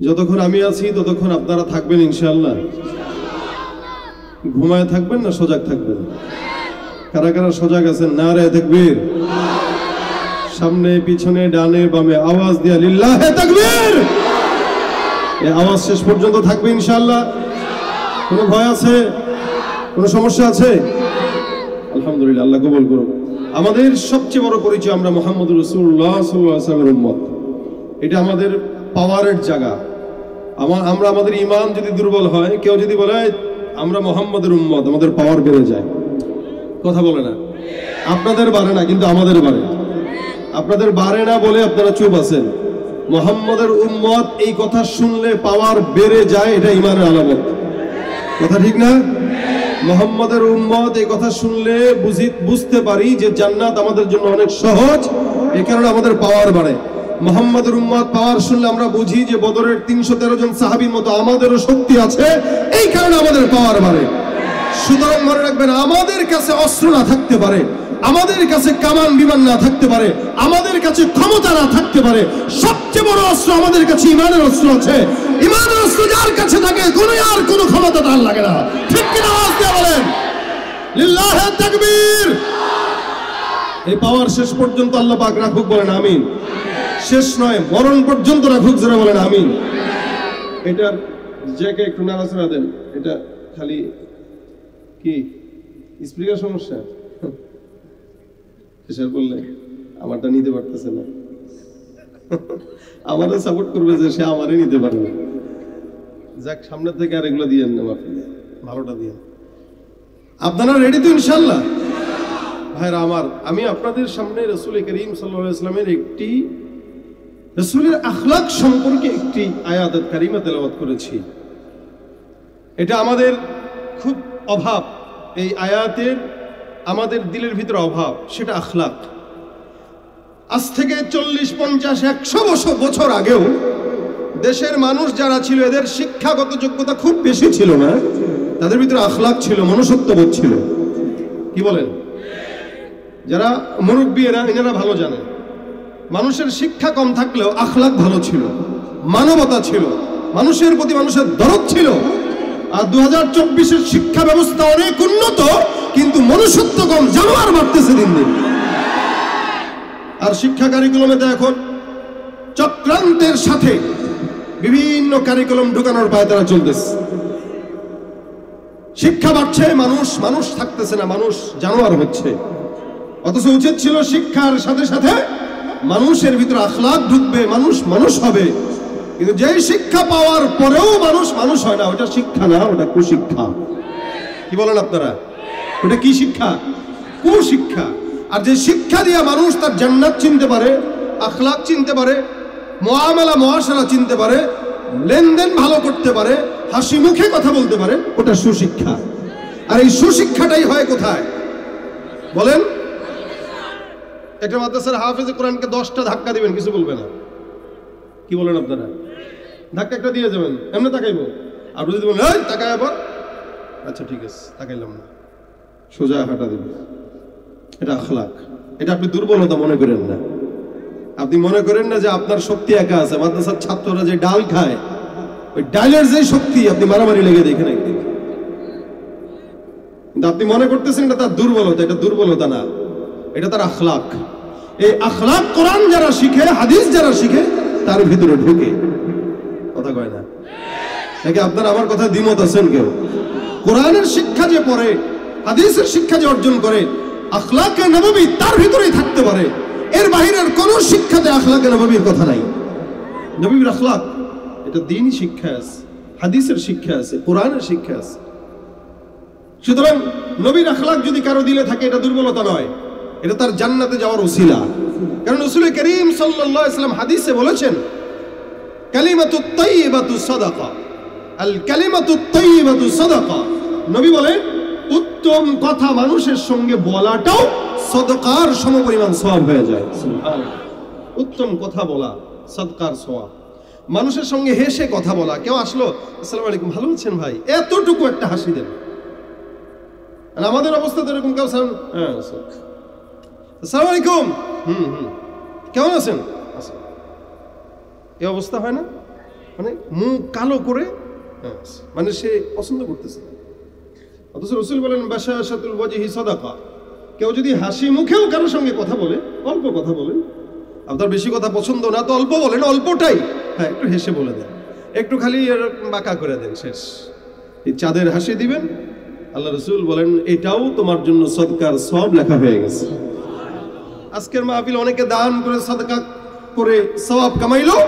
যতক্ষণ আমি আছি ততক্ষণ আপনারা থাকবেন ইনশাআল্লাহ। ঘুমায় থাকবেন না সজাগ থাকবেন? কারা কারা সজাগ আছেন? নারে তাকবীর। সামনে পিছনে ডানে বামে আওয়াজ দিয়া লিল্লাহে তাকবীর। এই আওয়াজ শেষ পর্যন্ত থাকবে ইনশাআল্লাহ। কোনো ভয় আছে? কোনো সমস্যা আছে? আলহামদুলিল্লাহ, আল্লাহ কবুল করুন। আমাদের সবচেয়ে বড় পরিচয় আমরা মুহাম্মদুর রাসূলুল্লাহ সাল্লাল্লাহু আলাইহি ওয়াসাল্লামের উম্মত। এটা আমাদের পাওয়ারের জায়গা। আমরা আমাদের ঈমান যদি দুর্বল হয়, কেউ যদি বলে আমরা মুহাম্মদের উম্মত, আমাদের পাওয়ার বেড়ে যায়। কথা বলে না? আপনাদের বাড়ে না, কিন্তু আমাদের বাড়ে। আপনাদের বাড়ে না বলে আপনারা চুপ আছেন। মুহাম্মদের উম্মত এই কথা শুনলে পাওয়ার বেড়ে যায়, এটা ঈমানের আলামত। কথা ঠিক না? মুহাম্মদের উম্মত এই কথা শুনলে বুঝতে পারি যে জান্নাত আমাদের জন্য অনেক সহজ, এই কারণে আমাদের পাওয়ার বাড়ে। মুহাম্মদের উম্মত পাওয়ার শুনলে আমরা বুঝি যে বদরের 313 জন সাহাবীর মতো আমাদেরও শক্তি আছে, এই কারণে আমাদের পাওয়ার বাড়ে। সুতরাং মনে রাখবেন, আমাদের কাছে অস্ত্র না থাকতে পারে, আমাদের কাছে কামান বিমান না থাকতে পারে, আমাদের কাছে ক্ষমতা না থাকতে পারে, সবচেয়ে বড় অস্ত্র আমাদের কাছে ঈমানের অস্ত্র আছে। ঈমানের অস্ত্র যার কাছে থাকে, আর কোনো ক্ষমতা তার লাগে না। ঠিক কিনা? আওয়াজ দিয়ে বলেন লিল্লাহে তাকবীর। এই পাওয়ার শেষ পর্যন্ত আল্লাহ পাক রাখুক, বলেন আমিন। শেষ নয়, মরণ পর্যন্ত রাখুক, যারা বলেন আমিন। এটার জ্যাকে একটু নাড়াচাড়া দেন। এটা খালি কি স্পিকার সমস্যা? শেষের বললে আমারটা নিতে পারতেছে না। আমারও সাপোর্ট করবে যে সে আমারই নিতে পারবে। যাক, সামনে থেকে আর এগুলো দিয়েন না, ভালোটা দিয়েন। আপনারা রেডি তো ইনশাআল্লাহ? ভাইরা আমার, আমি আপনাদের সামনে রাসূল করিম সাল্লাল্লাহু আলাইহি ওয়াসাল্লামের একটি রাসূলের আখলাক সম্পর্কে একটি আয়াত কারিমা তেলাওয়াত করেছি। এটা আমাদের খুব অভাব, এই আয়াতের আমাদের দিলের ভিতরে অভাব, সেটা আখলাক। আজ থেকে 40, 50, 100 বছর আগেও দেশের মানুষ যারা ছিল, এদের শিক্ষাগত যোগ্যতা খুব বেশি ছিল না, তাদের ভিতরে আখলাক ছিল, মনুষ্যত্ববোধ ছিল। কি বলেন? যারা মুরব্বী এনারা ভালো জানেন, মানুষের শিক্ষা কম থাকলেও আখলাক ভালো ছিল, মানবতা ছিল, মানুষের প্রতি মানুষের দরদ ছিল। আর 2024-এর শিক্ষা ব্যবস্থা অনেক উন্নত, কিন্তু মনুষ্যত্ব কম, জানোয়ার বাড়তেছে দিন দিন। আর শিক্ষা কারিকুলামে তো এখন চক্রান্তের সাথে বিভিন্ন কারিকুলাম ঢুকানোর পায়ে তারা চলতেছে। শিক্ষা বাড়ছে, মানুষ থাকতেছে না, মানুষ জানোয়ার হচ্ছে। অথচ উচিত ছিল শিক্ষার সাথে সাথে মানুষের ভিতরে আখলাক ঢুকবে, মানুষ হবে। কিন্তু যেই শিক্ষা পাওয়ার পরেও মানুষ হয় না, ওটা শিক্ষা না, ওটা কুশিক্ষা। কি বলেন আপনারা? ওটা কি শিক্ষা? কুশিক্ষা। আর যে শিক্ষা দিয়ে মানুষ তার জান্নাত চিনতে পারে, আখলাক চিনতে পারে, মুআমালা মুআশারা চিনতে পারে, লেনদেন ভালো করতে পারে, হাসি মুখে কথা বলতে পারে, ওটা সুশিক্ষা। আর এই সুশিক্ষাটাই হয় কোথায় বলেন? একটা মাদ্রাসার হাফেজে কোরআনকে 10টা ধাক্কা দিবেন, কিছু বলবে না। কি বলেন আপনারা? ধাক্কা একটা দিয়ে যাবেন, এমনি তাকাইবো। আর যদি বলেন এই তাকায় আবার, আচ্ছা ঠিক আছে তাকাইলাম না, সোজা হাঁটা দিবেন। এটা আখলাক। এটা আপনি দুর্বলতা মনে করেন না। আপনি মনে করেন না যে আপনার শক্তি একা আছে। মাদ্রাসার ছাত্ররা যে ডাল খায়, ওই ডালের যে শক্তি, আপনি মারামারি লেগে দেখেন একদিন। কিন্তু আপনি মনে করতেছেন এটা তার দুর্বলতা। এটা দুর্বলতা না, এটা তার আখলাক। এই আখলাক কোরআন যারা শিখে, হাদিস যারা শিখে, তার ভিতরে ঢুকে। কথা কয় না নাকি? আপনারা আমার কথা দ্বিমত আছেন কেউ? কোরআনের শিক্ষা যে পড়ে, হাদিসের শিক্ষা যে অর্জন করে, আখলাকে নববী তার ভিতরেই থাকতে পারে। এর বাহিরের কোন শিক্ষাতে আখলাকে নববীর কথা নাই। নবীর আখলাক, এটা দ্বীনি শিক্ষা আছে, হাদিসের শিক্ষা আছে, কোরআনের শিক্ষা আছে। সুতরাং নবীর আখলাক যদি কারো দিলে থাকে, এটা দুর্বলতা নয়, এটা তার জান্নাতে যাওয়ার ওসিলা। কারণ রাসূল করিম সাল্লাল্লাহু আলাইহি ওয়াসাল্লাম হাদিসে বলেছেন, কালিমাতুত তাইয়্যিবাতু সাদাকা, আল কালিমাতুত তাইয়্যিবাতু সাদাকা। নবী বলেন, উত্তম কথা মানুষের সঙ্গে বলাটাও সাদকার সমপরিমাণ সওয়াব হয়ে যায়। সুবহানাল্লাহ। উত্তম কথা বলা সাদকার সওয়াব। মানুষের সঙ্গে হেসে কথা বলা, কেউ আসলো, আসসালামু আলাইকুম, ভালো আছেন ভাই, এতটুকু একটা হাসি দেন। আর আমাদের অবস্থা তো এরকম, কেউ আসসালামু আলাইকুম, কেমন আছেন, এই অবস্থা হয় না? মানে মুখ কালো করে, মানে সে পছন্দ করতেছে না। অথচ রাসূল বলেন বাশাশাতুল ওয়াজহি সাদাকা, কেউ যদি হাসি মুখেও কারোর সঙ্গে কথা বলে, অল্প কথা বলেন, আপনার বেশি কথা পছন্দ না তো অল্প বলেন, অল্পটাই, হ্যাঁ একটু হেসে বলে দেন, একটু খালি এরকম বাঁকা করে দেন, শেষ। এই চাঁদের হাসি দিবেন, আল্লাহ রাসূল বলেন এটাও তোমার জন্য সদকার সওয়াব লেখা হয়ে গেছে। আজকের মাহফিল অনেকে দান করে সাদকা করে সওয়াব কামাইলো,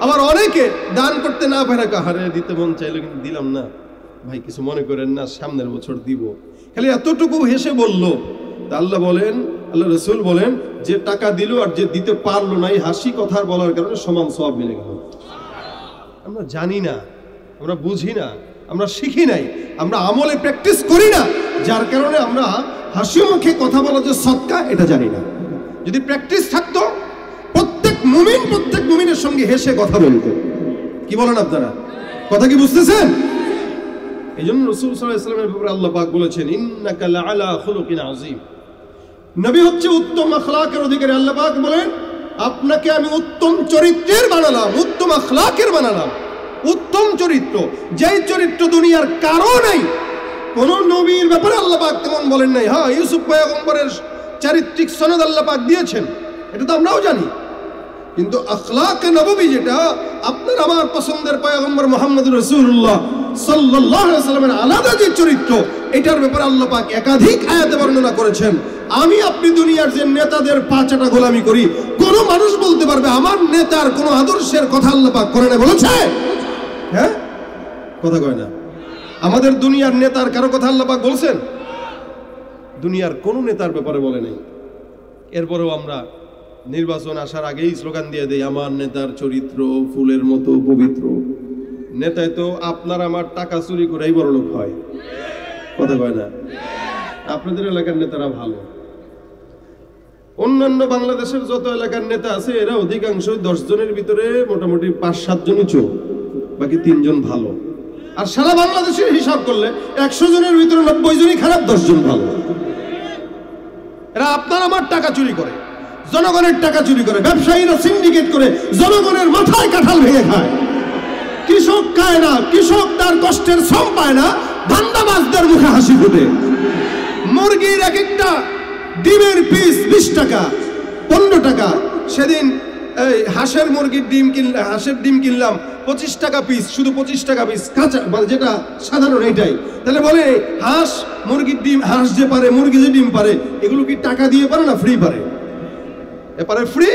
আবার অনেকে দান করতে না পারে, হারে দিতে মন চাইলো কিন্তু দিলাম না, ভাই কিছু মনে করেন না, সামনের বছর দিব, খালি এতটুকু হেসে বললো। তা আল্লাহ বলেন, আল্লাহ রাসূল বলেন যে টাকা দিল আর যে দিতে পারলো না, এই হাসি কথা বলার কারণে সমান সওয়াব মিলে গেল। আমরা জানি না, আমরা বুঝি না, আমরা শিখি নাই, আমরা আমলে প্র্যাকটিস করি না, যার কারণে আমরা হাসি মুখে কথা বলা যে সদকা এটা জানি না। যদি প্র্যাকটিস থাকতো, প্রত্যেক মুমিনের সঙ্গে হেসে কথা বলতো। কি বলেন আপনারা, কথা কি বুঝতেছেন? এই জন্য রাসূল সাল্লাল্লাহু আলাইহি ওয়াসাল্লামের ব্যাপারে আল্লাহ পাক বলেছেন ইন্নাকা লাআলা খুলুকিন আযীম। নবী হচ্ছে উত্তম আখলাকের অধিকারী। আল্লাহ পাক বলেন আপনাকে আমি উত্তম চরিত্রের বানালাম, উত্তম আখলাকের বানালাম। উত্তম চরিত্র, যেই চরিত্র দুনিয়ার কারো নাই, কোন নবীর ব্যাপারে আল্লাহ পাক তেমন বলেন নাই। হ্যাঁ, ইউসুফ পয়গম্বরের চারিত্রিক সনদ আল্লাহ পাক দিয়েছেন, এটা তো আমরাও জানি, কিন্তু আখলাকে নববী যেটা আপনার আমার পছন্দের পয়গম্বর মুহাম্মদুর রাসূলুল্লাহ সাল্লাল্লাহু আলাইহি ওয়াসাল্লামের আলাদা যে চরিত্র, এটার ব্যাপারে আল্লাহ পাক একাধিক আয়াতে বর্ণনা করেছেন। আমি আপনি দুনিয়ার যে নেতাদের পাঁচাটা গোলামি করি, কোন মানুষ বলতে পারবে আমার নেতার কোন আদর্শের কথা আল্লাহ পাক কোরআনে বলেছে? হ্যাঁ, কথা কয় না। আমাদের দুনিয়ার নেতার কারো কথা আল্লাহ পাক বলছেন? দুনিয়ার কোন নেতার ব্যাপারে বলে নাই। এরপরেও আমরা নির্বাচন আসার আগেই স্লোগান দিয়ে দেই আমার নেতার চরিত্র ফুলের মতো পবিত্র। নেতায় তো আপনার আমার টাকা চুরি করেই বড় লোক হয়, কথা কয় না। আপনাদের এলাকার নেতারা ভালো, অন্যান্য বাংলাদেশের যত এলাকার নেতা আছে এরা অধিকাংশ 10 জনের ভিতরে মোটামুটি 5-7 জনই চোর, বাকি 3 জন ভালো। আর সারা বাংলাদেশের হিসাব করলে 100 জনের ভিতরে 90 জনই খারাপ, 10 জন ভালো। এরা আপনার আমার টাকা চুরি করে, জনগণের টাকা চুরি করে, ব্যবসায়ীরা সিন্ডিকেট করে জনগণের মাথায় কাঁঠাল ভেঙে খায়। কৃষক খায় না, কৃষক তার কষ্টের শ্রম পায় না, ধান্দাবাজদের মুখে হাসি ফুটে। মুরগির এক একটা ডিমের পিস 20 টাকা 15 টাকা। সেদিন এই হাঁসের মুরগির ডিম কিনলাম, হাঁসের ডিম কিনলাম 25 টাকা পিস, শুধু 25 টাকা পিস কাঁচা, মানে যেটা সাধারণ এটাই। তাহলে বলে হাঁস মুরগির ডিম, হাঁস যে পারে মুরগি যে ডিম পারে, এগুলো কি টাকা দিয়ে পারে না ফ্রি পারে? এপারে ফ্রি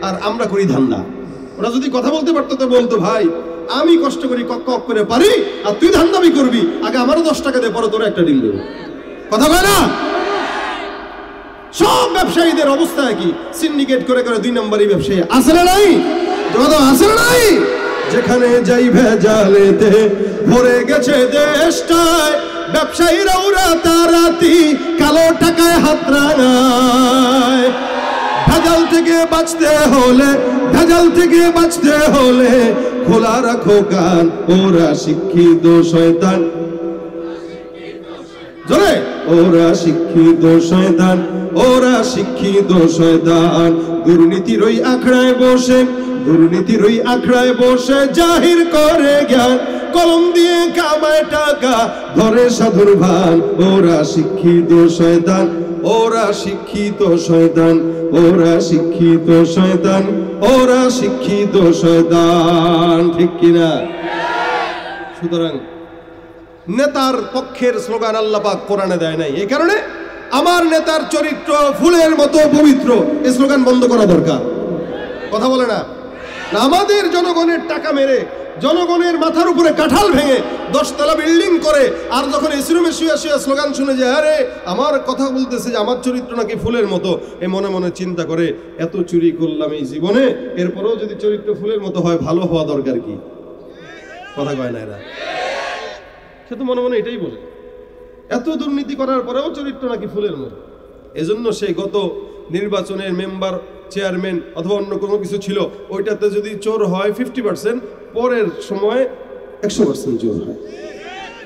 আর আমরা করি ধান্দা। ওরা যদি কথা বলতে পারতো তো বলতো ভাই আমি কষ্ট করি কক কক করে পারি, আর তুই ধান্দামি করবি, আগে আমারও 10 টাকা দে, পরে তোর একটা ডিম দেবো। কথা কয় না? সব ব্যবসায়ীদের অবস্থা কি, সিন্ডিকেট করে করে 2 নম্বরই ব্যবসায়ী আছে না নাই? আছে না নাই? যেখানে যাই ভেজালেতে ভরে গেছে দেশটায়, ব্যবসায়ীরা ওরা তারাতি কালো টাকায় হাত রাঙায়। ভেজাল থেকে বাঁচতে হলে, ভেজাল থেকে বাঁচতে হলে খোলা রাখো কান, ওরা শিক্ষিত শয়তান, জোরে ওরা শিক্ষিত শয়তান, ওরা শিক্ষিত শয়তান। দুর্নীতির ওই আখড়ায় বসে, দুর্নীতির ওই আখড়ায় বসে জাহির করে জ্ঞান, কলম দিয়ে কামায় টাকা ধরে সাধুর ভান। ওরা শিক্ষিত শয়তান, ওরা শিক্ষিত শয়তান, ওরা শিক্ষিত শয়তান, ওরা শিক্ষিত শয়তান। ঠিক কিনা? সুতরাং নেতার পক্ষের স্লোগান আল্লাহ পাক কোরআনে দেয় নাই। এই কারণে আমার নেতার চরিত্র ফুলের মতো পবিত্র, এই স্লোগান বন্ধ করা দরকার। কথা বলে না? আমাদের জনগণের টাকা মেরে, জনগণের মাথার উপরে কাঁঠাল ভেঙে 10 তলা বিল্ডিং করে, আর যখন এসি রুমে শুয়ে শুয়ে স্লোগান শুনে যে আরে আমার কথা বলতেছে যে আমার চরিত্র নাকি ফুলের মতো, এই মনে মনে চিন্তা করে এত চুরি করলাম এই জীবনে, এরপরেও যদি চরিত্র ফুলের মতো হয় ভালো হওয়া দরকার কি? কথা কয় না এরা? সে তো মনে মনে এটাই বলে, এত দুর্নীতি করার পরেও চরিত্র নাকি ফুলের মতো। এজন্য সেই গত নির্বাচনের মেম্বার, চেয়ারম্যান অথবা অন্য কোনো কিছু ছিল, ওইটাতে যদি চোর হয় 50%, পরের সময় 100% চোর হয়।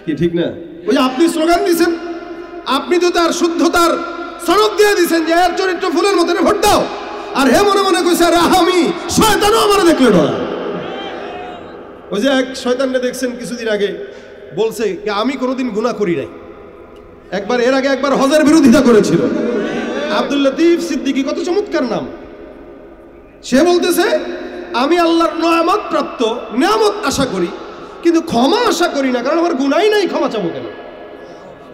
কি ঠিক না? ওই যে আপনি স্লোগান দিয়েছেন, আপনি তো তার শুদ্ধতার সনদ দিয়ে দিয়েছেন যে এর চরিত্র ফুলের মতো, ভোট দাও, আর হে মনে মনে কইছে আরে আমি শয়তানও আমার দেখলে ডরা। ওই যে এক শয়তানকে দেখছেন কিছুদিন আগে বলছে আমি কোনোদিন গুনাহ করি নাই, একবার এর আগে একবার হজের বিরোধিতা করেছিল। আব্দুল লতিফ সিদ্দিকী, কত চমৎকার নাম। সে বলতেছে আমি আল্লাহর নিয়ামত প্রাপ্ত, নিয়ামত আশা করি কিন্তু ক্ষমা আশা করি না, কারণ আমার গুনাহই নাই, ক্ষমা চাবো কেন?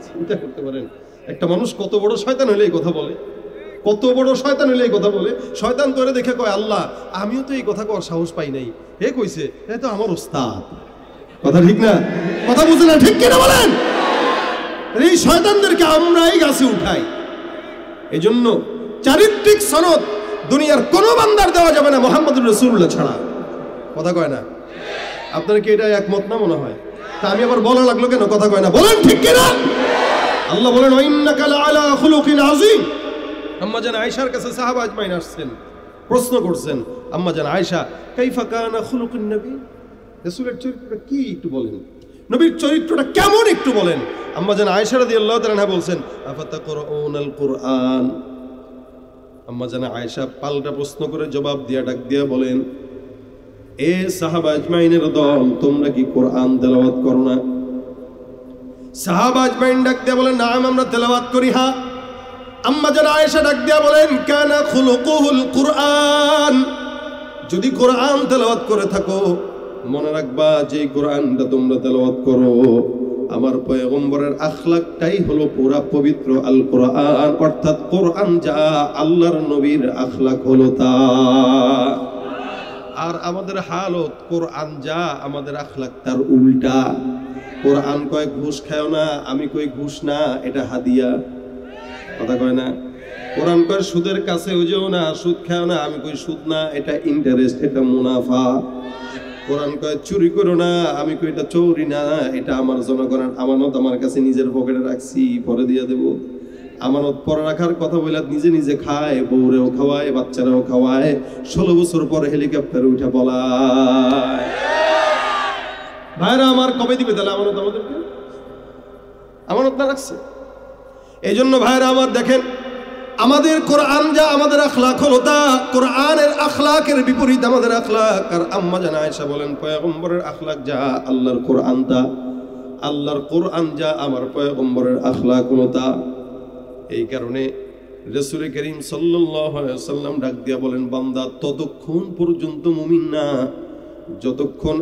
চিন্তা করতে পারেন একটা মানুষ কত বড় শয়তান হলে এই কথা বলে, কত বড় শয়তান হলে এই কথা বলে। শয়তান তোরে দেখে কয় আল্লাহ আমিও তো এই কথা কর সাহস পাই নাই, হে কইছে এ তো আমার ওস্তাদ। কথা ঠিক না? কথা বুঝে না, ঠিক কিনা বলেন? এই শয়তানদেরকে আমরাই গাছে উঠাই। এই জন্য চারিত্রিক সনদ দুনিয়ার কোন বান্দার দেওয়া যাবে না মুহাম্মদুর রাসূলুল্লাহ ছাড়া। কথা কয় না? আপনারা কি এটা একমত না মনে হয়? তা আমি আবার বলা লাগলো কেন? কথা কয় না, বলেন ঠিক কিনা? আল্লাহ বলেন ইন্নাকা লাআলা খুলুকিন আযীম। আম্মা জান আয়েশার কাছে সাহাবা আজমাইন আসছেন, প্রশ্ন করছেন আম্মা জান আয়েশা কাইফা কানা খুলুকুন নবী, রাসূলের চরিত্রটা কি একটু বলেন, নবীর চরিত্রটা কেমন একটু বলেন। আম্মা জান আয়েশা রাদিয়াল্লাহু তাআলা আনহা বলছেন আফাতাকরাউনাল কুরআন। আম্মা জান আয়েশা পাল্টা প্রশ্ন করে জবাব দিয়া ডাক দিয়া বলেন এ সাহাবা আজমাইনের দল, তোমরা কি কোরআন তেলাওয়াত করো না? সাহাবা আজমাইন ডাক দিয়া বলেন নাম, আমরা তেলাওয়াত করি। হ্যাঁ। আম্মা জান আয়েশা ডাক দিয়া বলেন কানা খুলুকুল কুরআন, যদি কোরআন তেলাওয়াত করে থাকো মনে রাখবা যে কোরআনটা তোমরা তেলাওয়াত করো আমার পয়গম্বরের আখলাকটাই হলো পুরা পবিত্র আল কোরআন, অর্থাৎ কোরআন যা আল্লাহর নবীর আখলাক হলো তা। আর আমাদের হালত কোরআন যা আমাদের আখলাক তার উল্টা। কোরআন কয় ঘুষ খাও না, আমি কই ঘুষ না, এটা হাদিয়া। কথা কয় না? কোরআন কয় সুদের কাছে যেও না, সুদ খাও না, আমি কই সুদ না, এটা ইন্টারেস্ট, এটা মুনাফা। কোরআন কয় চুরি করো না, আমি কই এটা চোরি না, এটা আমার জনগণের আমানত, আমার কাছে নিজের পকেটে রাখছি, পরে দিয়ে দেব। আমানত পরে রাখার কথা বলে নিজে নিজে খায়, বউরেও খাওয়ায়, বাচ্চারাও খাওয়ায়, 16 বছর পরে হেলিকপ্টারে উঠে পলায়। ভাইরা আমার কবে দিবে তাহলে আমানত আমাদেরকে? আমানত না রাখছে। এই জন্য ভাইরা আমার দেখেন আমাদের কোরআন যা আমাদের আখলাক হলো তা, কোরআনের আখলাকের বিপরীত আমাদের আখলাক। আর আম্মা জান আয়েশা বলেন পয়গম্বরের আখলাক যা আল্লাহর কোরআন তা, আল্লাহর কোরআন যা আমার পয়গম্বরের আখলাক হলো তা। এই কারণে রাসূল করিম সাল্লাল্লাহু আলাইহি ওয়াসাল্লাম ডাক দিয়া বলেন বান্দা ততক্ষণ পর্যন্ত মুমিন না যতক্ষণ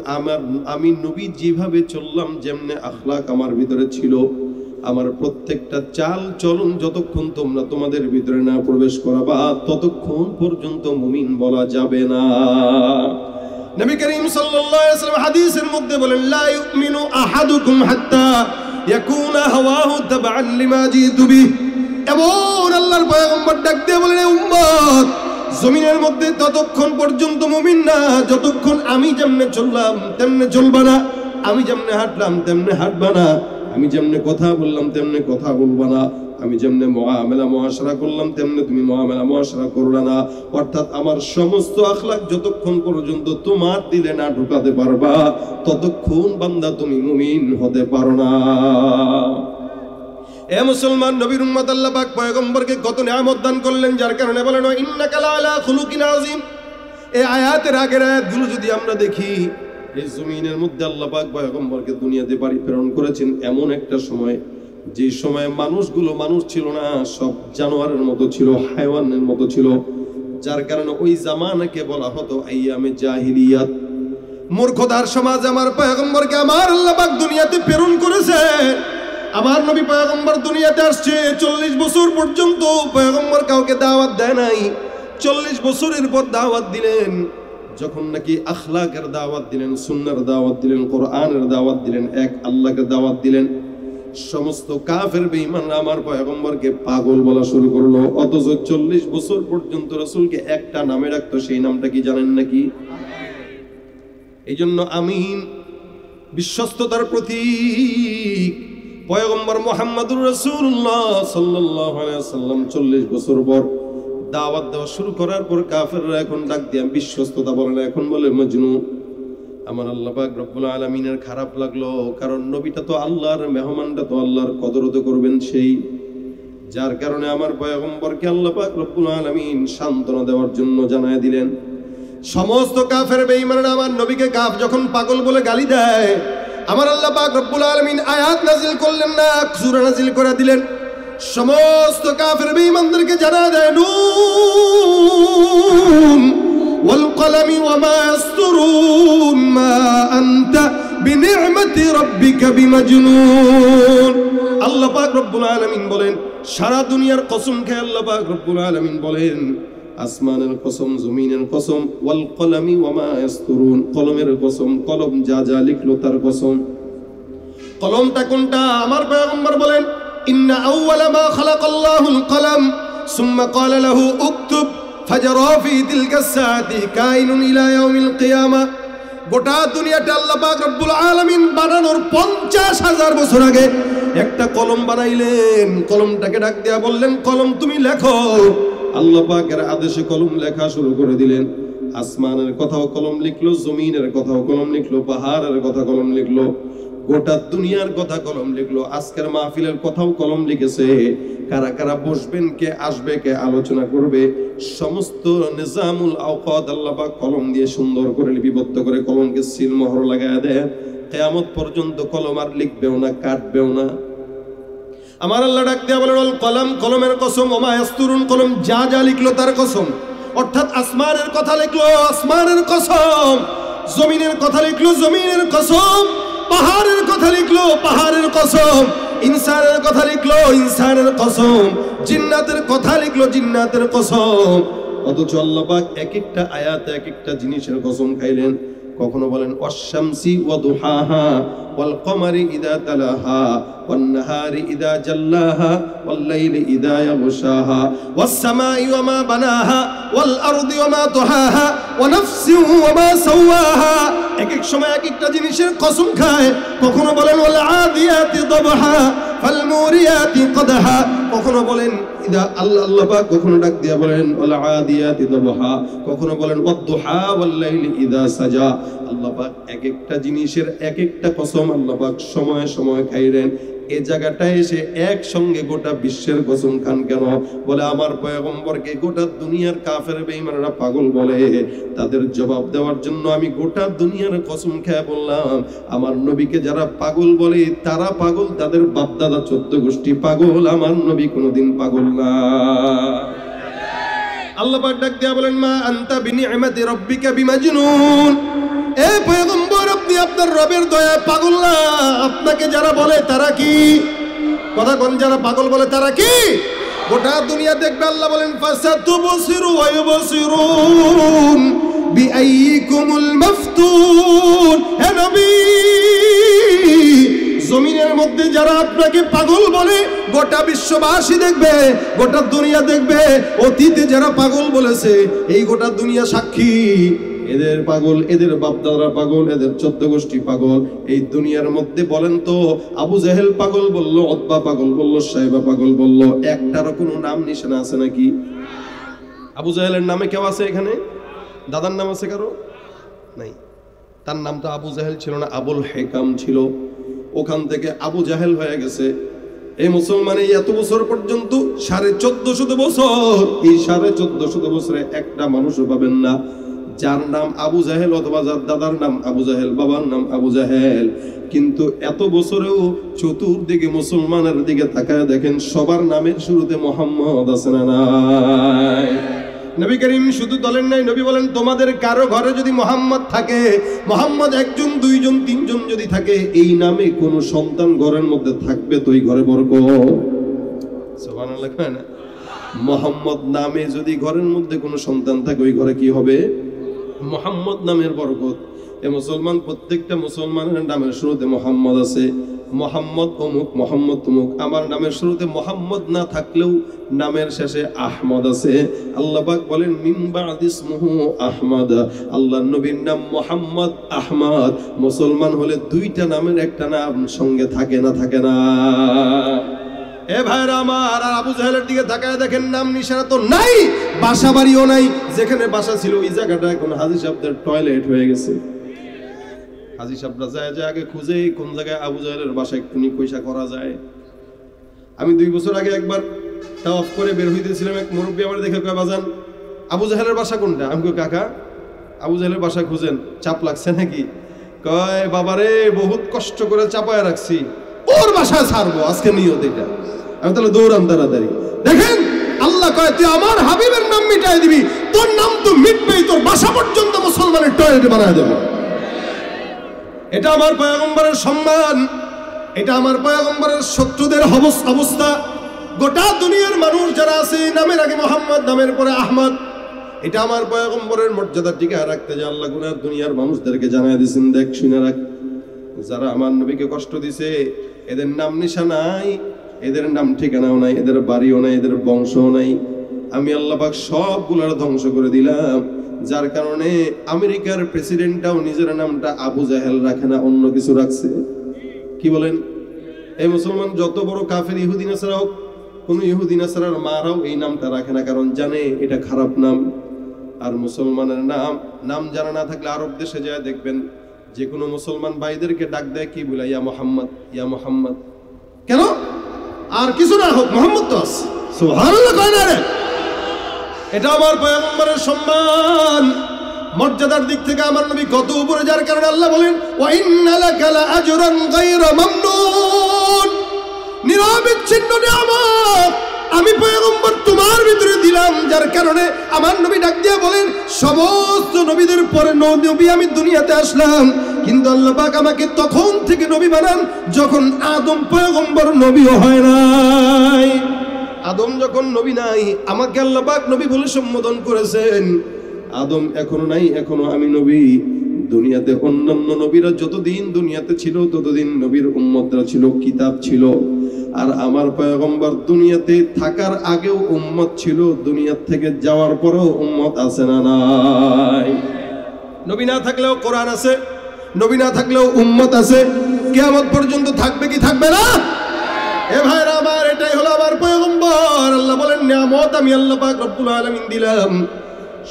আমি নবী যেভাবে চললাম, যেমনে আখলাক আমার ভিতরে ছিল, আমার প্রত্যেকটা চাল চলন যতক্ষণ তোমরা তোমাদের ভিতরে না প্রবেশ করাবা ততক্ষণ পর্যন্ত মুমিন বলা যাবে না। নবী করিম সাল্লাল্লাহু আলাইহি ওয়াসাল্লাম হাদিসের মধ্যে বলেন লা ইউমিনু আহাদুকুম হাত্তা ইয়াকুনা হাওয়াহু তাবআন লিমা জিতু বিহি। এমন আল্লাহর পয়গম্বর ডাক দিয়ে বলেন উম্মত জমিনের মধ্যে ততক্ষণ পর্যন্ত মুমিন না যতক্ষণ আমি যেমনে চললাম তেমনে চলবা না, আমি যেমনে হাঁটলাম তেমনে হাঁটবা না, আমি যেমনে কথা বললাম তেমনে কথা বলবা না, আমি যেমনে মুআমালা মুআশারা করলাম তেমনে তুমি মুআমালা মুআশারা করবে না। অর্থাৎ আমার সমস্ত আখলাক যতক্ষণ পর্যন্ত তোমার দিলে না ঢুকাতে পারবা ততক্ষণ বান্দা তুমি মুমিন হতে পারো না। এ মুসলমান, নবীর উম্মত আল্লাহ পাক পয়গম্বরকে কত নিয়ামত দান করলেন, যার কারণে বলেন ইন্নাকা লাআলা খুলুকিন আযীম। এই আয়াতের আগের আয়াতগুলো যদি আমরা দেখি, এই জমিনের মধ্যে আল্লাহ পাক পয়গম্বরকে দুনিয়াতে প্রেরণ করেছেন এমন একটা সময় যে সময় মানুষগুলো মানুষ ছিল না, সব জানোয়ারের মতো ছিল, হায়ওয়ানের মতো ছিল, যার কারণে ওই জামানাকে বলা হতো আইয়ামে জাহিলিয়াত। মূর্খতার সমাজ আমার পয়গম্বরকে আমার আল্লাহ পাক দুনিয়াতে প্রেরণ করেছে। আমার নবী পয়গম্বর দুনিয়াতে আসছে 40 বছর পর্যন্ত পয়গম্বর কাউকে দাওয়াত দেয় নাই। 40 বছরের পর দাওয়াত দিলেন, যখন নাকি আখলাকের দাওয়াত দিলেন, সুন্নাহর দাওয়াত দিলেন, কোরআনের দাওয়াত দিলেন, এক আল্লাহকে দাওয়াত দিলেন, সমস্ত কাফের বেঈমানরা আমার পয়গম্বরকে পাগল বলা শুরু করলো। অথচ 40 বছর পর্যন্ত রাসূলকে একটা নামে রাখতো, সেই নামটা কি জানেন নাকি? এই জন্য আমিন বিশ্বস্ততার প্রতীক পয়গম্বর মুহাম্মদুর রাসূলুল্লাহ সাল্লাল্লাহু আলাইহি ওয়াসাল্লাম 40 বছর পর দাওয়াত দেওয়া শুরু করার পর কাফেররা এখন ডাক দিয়ে বিশ্বস্ততা বলে না, এখন বলে মজনু। আমার আল্লাহ পাক রব্বুল আলামিনের খারাপ লাগলো, কারণ নবীটা তো আল্লাহর মেহমানটা তো আল্লাহর কদরত করবেন সেই, যার কারণে আমার পয়গম্বরকে আল্লাহ পাক রব্বুল আলামিন সান্ত্বনা দেওয়ার জন্য জানায় দিলেন সমস্ত কাফের বেঈমানরা আমার নবীকে কাফ যখন পাগল বলে গালি দেয়, আমার আল্লাহ পাক রব্বুল আলামিন আয়াত নাজিল করলেন না, সূরা নাজিল করে দিলেন। সমস্ত কাফের বেঈমানদেরকে জানা দেয়, নুন ওয়াল কলামি ওয়া মা ইয়াসতুরুন মা আনতা বিনি'মাতি রাব্বিকা বিমাজনুন। আল্লাহ পাক রব্বুল আলামিন বলেন, সারা দুনিয়ার কসম খেয়ে আল্লাহ পাক রব্বুল আলামিন বলেন, আসমানের কসম, জমিনের কসম, ওয়াল কলামি ওয়া মা ইয়াসতুরুন, কলমের কসম, কলম যা যা লিখলো তার কসম। কলমটা কোনটা? আমার পয়গম্বর বলেন, ইন্না আউওয়ালা মা খালাকাল্লাহুল কলম সুম্মা ক্বালা লাহু উকতুব ফাজারা ফি তিলকা সাআতি কাইনুন ইলা ইয়াউমিল কিয়ামা। গোটা দুনিয়াটা আল্লাহ পাক রব্বুল আলামিন বানানোর 50,000 বছর আগে একটা কলম বানাইলেন। কলমটাকে ডাক দিয়া বললেন, কলম তুমি লেখো। আল্লাহ পাকের আদেশে কলম লেখা শুরু করে দিলেন। আসমানের কথাও কলম লিখলো, জমিনের কথাও কলম লিখলো, পাহাড়ের কথা কলম লিখলো, গোটা দুনিয়ার কথা কলম লিখলো। আজকের মাহফিলের কথাও কলম লিখেছে। কারা কারা বসবেন, কে আসবে, কে আলোচনা করবে, সমস্ত নিজামুল আওকাত আল্লাহ পাক কলম দিয়ে সুন্দর করে লিপিবদ্ধ করে কলমকে সিল মোহর লাগায় দেয়। কিয়ামত পর্যন্ত কলম আর লিখবেও না, কাটবেও না। আমার আল্লাহ ডাক দিয়া বলেন, ওয়াল কলম, কলমের কসম, ওয়া মা ইয়াসতুরুন, কলম যা যা লিখলো তার কসম। অর্থাৎ আসমানের কথা লিখলো, আসমানের কসম, জমিনের কথা লিখলো, জমিনের কসম, পাহাড়ের কথা লিখলো, পাহাড়ের কসম, ইনসানের কথা লিখলো, ইনসানের কসম, জিন্নাতের কথা লিখলো, জিন্নাতের কসম। অথচ আল্লাহ পাক এক একটা আয়াতে এক একটা জিনিসের কসম খাইলেন। কখনো বলেন ওয়াশ-শামসি ওয়া দুহাহা ওয়াল কমারি ইযা তালাহা ওয়ান নাহারি ইযা জাল্লাহা ওয়াল লাইলি ইযা ইয়াগশাহা ওয়াস সামাই ওয়া মা বানাহা ওয়াল আরদি ওয়া মা তুহাহা ওয়া নাফসিন ওয়া মা সাওয়াহা। এক এক সময় এক একটা জিনিসের কসম খায়। কখনো বলেন ওয়াল আদিয়াতি দবহা ফাল মুরিয়াতি কদহা, কখনো বলেন ইদা আল্লাহ পাক কখনো ডাক দিয়া বলেন ওয়াল আদিয়াতি দবহা, কখনো বলেন ওয়াদ দুহা ওয়াল লাইলি ইযা সাজা। আল্লাহ পাক এক একটা জিনিসের এক একটা কসম আল্লাহ পাক সময় সময় খাইলেন। এই জায়গাটায় এসে একসঙ্গে গোটা বিশ্বের কসম খান কেন? বলে আমার পয়গম্বরকে গোটা দুনিয়ার কাফের বেঈমানরা পাগল বলে। তাদের জবাব দেওয়ার জন্য আমি গোটা দুনিয়ার কসম খেয়ে বললাম, আমার নবীকে যারা পাগল বলে তারা পাগল, তাদের বাপদাদা 14 গোষ্ঠী পাগল, আমার নবী কোনোদিন পাগল না। আল্লাহ পাক ডাক দিয়া বলেন, মা আনতা বিনি'মাতি রাব্বিকা বিমাজনুন। এ পয়গম্বর, আপনি আপনার রবের দয়ায় পাগল না। আপনাকে যারা বলে তারা কি? কথা কোন? যারা পাগল বলে তারা কি? গোটা দুনিয়া দেখবে। আল্লাহ বলেন, ফাসাতুবসিরু ওয়া ইউবসিরুন বিআইয়িকুমুল মাফতুন। হে নবী, জমিনের মধ্যে যারা আপনাকে পাগল বলে গোটা বিশ্ববাসী দেখবে, গোটা দুনিয়া দেখবে। অতীতে যারা পাগল বলেছে এই গোটা দুনিয়া সাক্ষী। এদের পাগল, এদের বাপদাদারা পাগল, এদের 14 গোষ্ঠী পাগল। এই দুনিয়ার মধ্যে বলেন তো, আবু জাহেল পাগল বললো, উতবা পাগল বললো, সাইবা পাগল বললো, একটারও কোনো নাম নিশানা আছে নাকি? আবু জাহেলের নামে কেউ আছে এখানে? দাদার নাম আছে কারো? নাই। তার নামটা আবু জাহেল ছিল না, আবুল হেকাম ছিল। ওখান থেকে আবু জাহেল হয়ে গেছে। এই মুসলমানে এত বছর পর্যন্ত 1450 বছর, এই 1450 বছরে একটা মানুষও পাবেন না যার নাম আবু জাহেল, অথবা যার দাদার নাম আবু জাহেল, বাবার নাম আবু জাহেল। কিন্তু এত বছরেও চতুর্দিকে মুসলমানের দিকে তাকায় দেখেন, সবার নামের শুরুতে মোহাম্মদ আছে না নাই? নবী করিম শুধু বলেন নাই, নবী বলেন, তোমাদের কারো ঘরে যদি মোহাম্মদ থাকে, মোহাম্মদ 1 জন 2 জন 3 জন যদি থাকে, এই নামে কোন সন্তান ঘরের মধ্যে থাকবে তো এই ঘরে বরকত। সুবহানাল্লাহ। না, মোহাম্মদ নামে যদি ঘরের মধ্যে কোনো সন্তান থাকে ওই ঘরে কি হবে? মোহাম্মদ নামের বরকত। এ মুসলমান, প্রত্যেকটা মুসলমানের নামের শুরুতে মোহাম্মদ আছে। মোহাম্মদ অমুক, মোহাম্মদ তমুক। আমার নামের শুরুতে মোহাম্মদ না থাকলেও নামের শেষে আহমদ আছে। আল্লাহ পাক বলেন, মিন বা'দি ইসমুহু আহমদ। আল্লাহর নবীর নাম মোহাম্মদ, আহমদ। মুসলমান হলে 2টা নামের একটা নাম সঙ্গে থাকে না? থাকে না? এ ভাইরা আমার, আর আবু জাহেলের দিকে তাকায় দেখেন, নাম নিশানা তো নাই, বাসা বাড়িও নাই। যেখানে বাসা ছিল ওই জায়গাটা এখন হাজী সাহেবদের টয়লেট হয়ে গেছে। হাজী সাহেবরা যায় যে আগে খুঁজে কোন জায়গায় আবু জাহেলের বাসা একটু পয়সা করা যায়। আমি 2 বছর আগে একবার তাওয়াফ করে বের হইতেছিলাম, এক মুরব্বী আমার দেখে কয়, বাজান আবু জাহেলের বাসা কোনটা? আমি কই, কাকা আবু জাহেলের বাসা খুঁজেন, চাপ লাগছে নাকি? কয় বাবারে বহুত কষ্ট করে চাপায় রাখছি, ওর বাসায় ছাড়বো আজকে নিয়ত এটা। আমি তাহলে দৌড়ান তাড়াতাড়ি। দেখেন আল্লাহ কয় তুই আমার হাবিবের নাম মিটাই দিবি, তোর নাম তো মিটবেই, তোর বাসা পর্যন্ত মুসলমানের টয়লেট বানায় দেবো। এটা আমার পয়গম্বরের সম্মান, এটা আমার পয়গম্বরের শত্রুদের অবস্থা। গোটা দুনিয়ার মানুষ যারা আছে নামের আগে মোহাম্মদ, নামের পরে আহমদ, এটা আমার পয়গম্বরের মর্যাদা টিকায় রাখতে যে আল্লাহ গুনার দুনিয়ার মানুষদেরকে জানায় দিয়েছেন, দেখ শুনে রাখ, যারা আমার নবীকে কষ্ট দিছে এদের নাম নিশা নাই, এদের নাম ঠিকানাও নাই, এদের বাড়িও নাই, এদের বংশও নাই। আমি আল্লাহ পাক সবগুলোর ধ্বংস করে দিলাম, যার কারণে আমেরিকার প্রেসিডেন্টটাও নিজের নামটা আবু জাহেল রাখে না, অন্য কিছু রাখছে। কি বলেন? এই মুসলমান যত বড় কাফের ইহুদি নাসারা হোক, কোন ইহুদি নাসারার মারাও এই নামটা রাখে না, কারণ জানে এটা খারাপ নাম। আর মুসলমানের নাম জানা না থাকলে আরব দেশে যায় দেখবেন যে কোনো মুসলমান ভাইদেরকে ডাক দেয় কি বলে, ইয়া মোহাম্মদ, ইয়া মোহাম্মদ। কেন? আর কিছু না হোক, মোহাম্মদ তো আছে। সুবহানাল্লাহ কয় না রে? এটা আমার পয়গম্বরের সম্মান, মর্যাদার দিক থেকে আমার নবী কত উপরে, যার কারণে আল্লাহ বলেন ওয়া ইন্না লাকা লাআজরান গায়রা মামনুন, নিরবিচ্ছিন্ন নিয়ামত আমি পয়গম্বর তোমার ভিতরে দিলাম, যার কারণে আমার নবী ডাক দিয়ে বলেন সমস্ত নবীদের পরে নবী আমি দুনিয়াতে আসলাম, কিন্তু আল্লাহ পাক আমাকে তখন থেকে নবী বানান যখন আদম পয়গম্বর নবীও হয় নাই। আদম যখন নবী নাই, আমাকে আল্লাহ পাক নবী বলে সম্বোধন করেছেন। আদম এখনো নাই, এখনো আমি নবী। দুনিয়াতে অন্যান্য নবীরা যতদিন দুনিয়াতে ছিল ততদিন নবীর উম্মতরা ছিল, কিতাব ছিল। আর আমার পয়গম্বর দুনিয়াতে থাকার আগেও উম্মত ছিল, দুনিয়া থেকে যাওয়ার পরেও উম্মত আছে না নাই? নবী না থাকলেও কোরআন আছে, নবী না থাকলেও উম্মত আছে, কিয়ামত পর্যন্ত থাকবে কি থাকবে না? এ ভাইরা আমার, এটাই হলো আমার পয়গম্বর। আল্লাহ বলেন নিয়ামত আমি আল্লাহ পাক রব্বুল আলামিন দিলাম।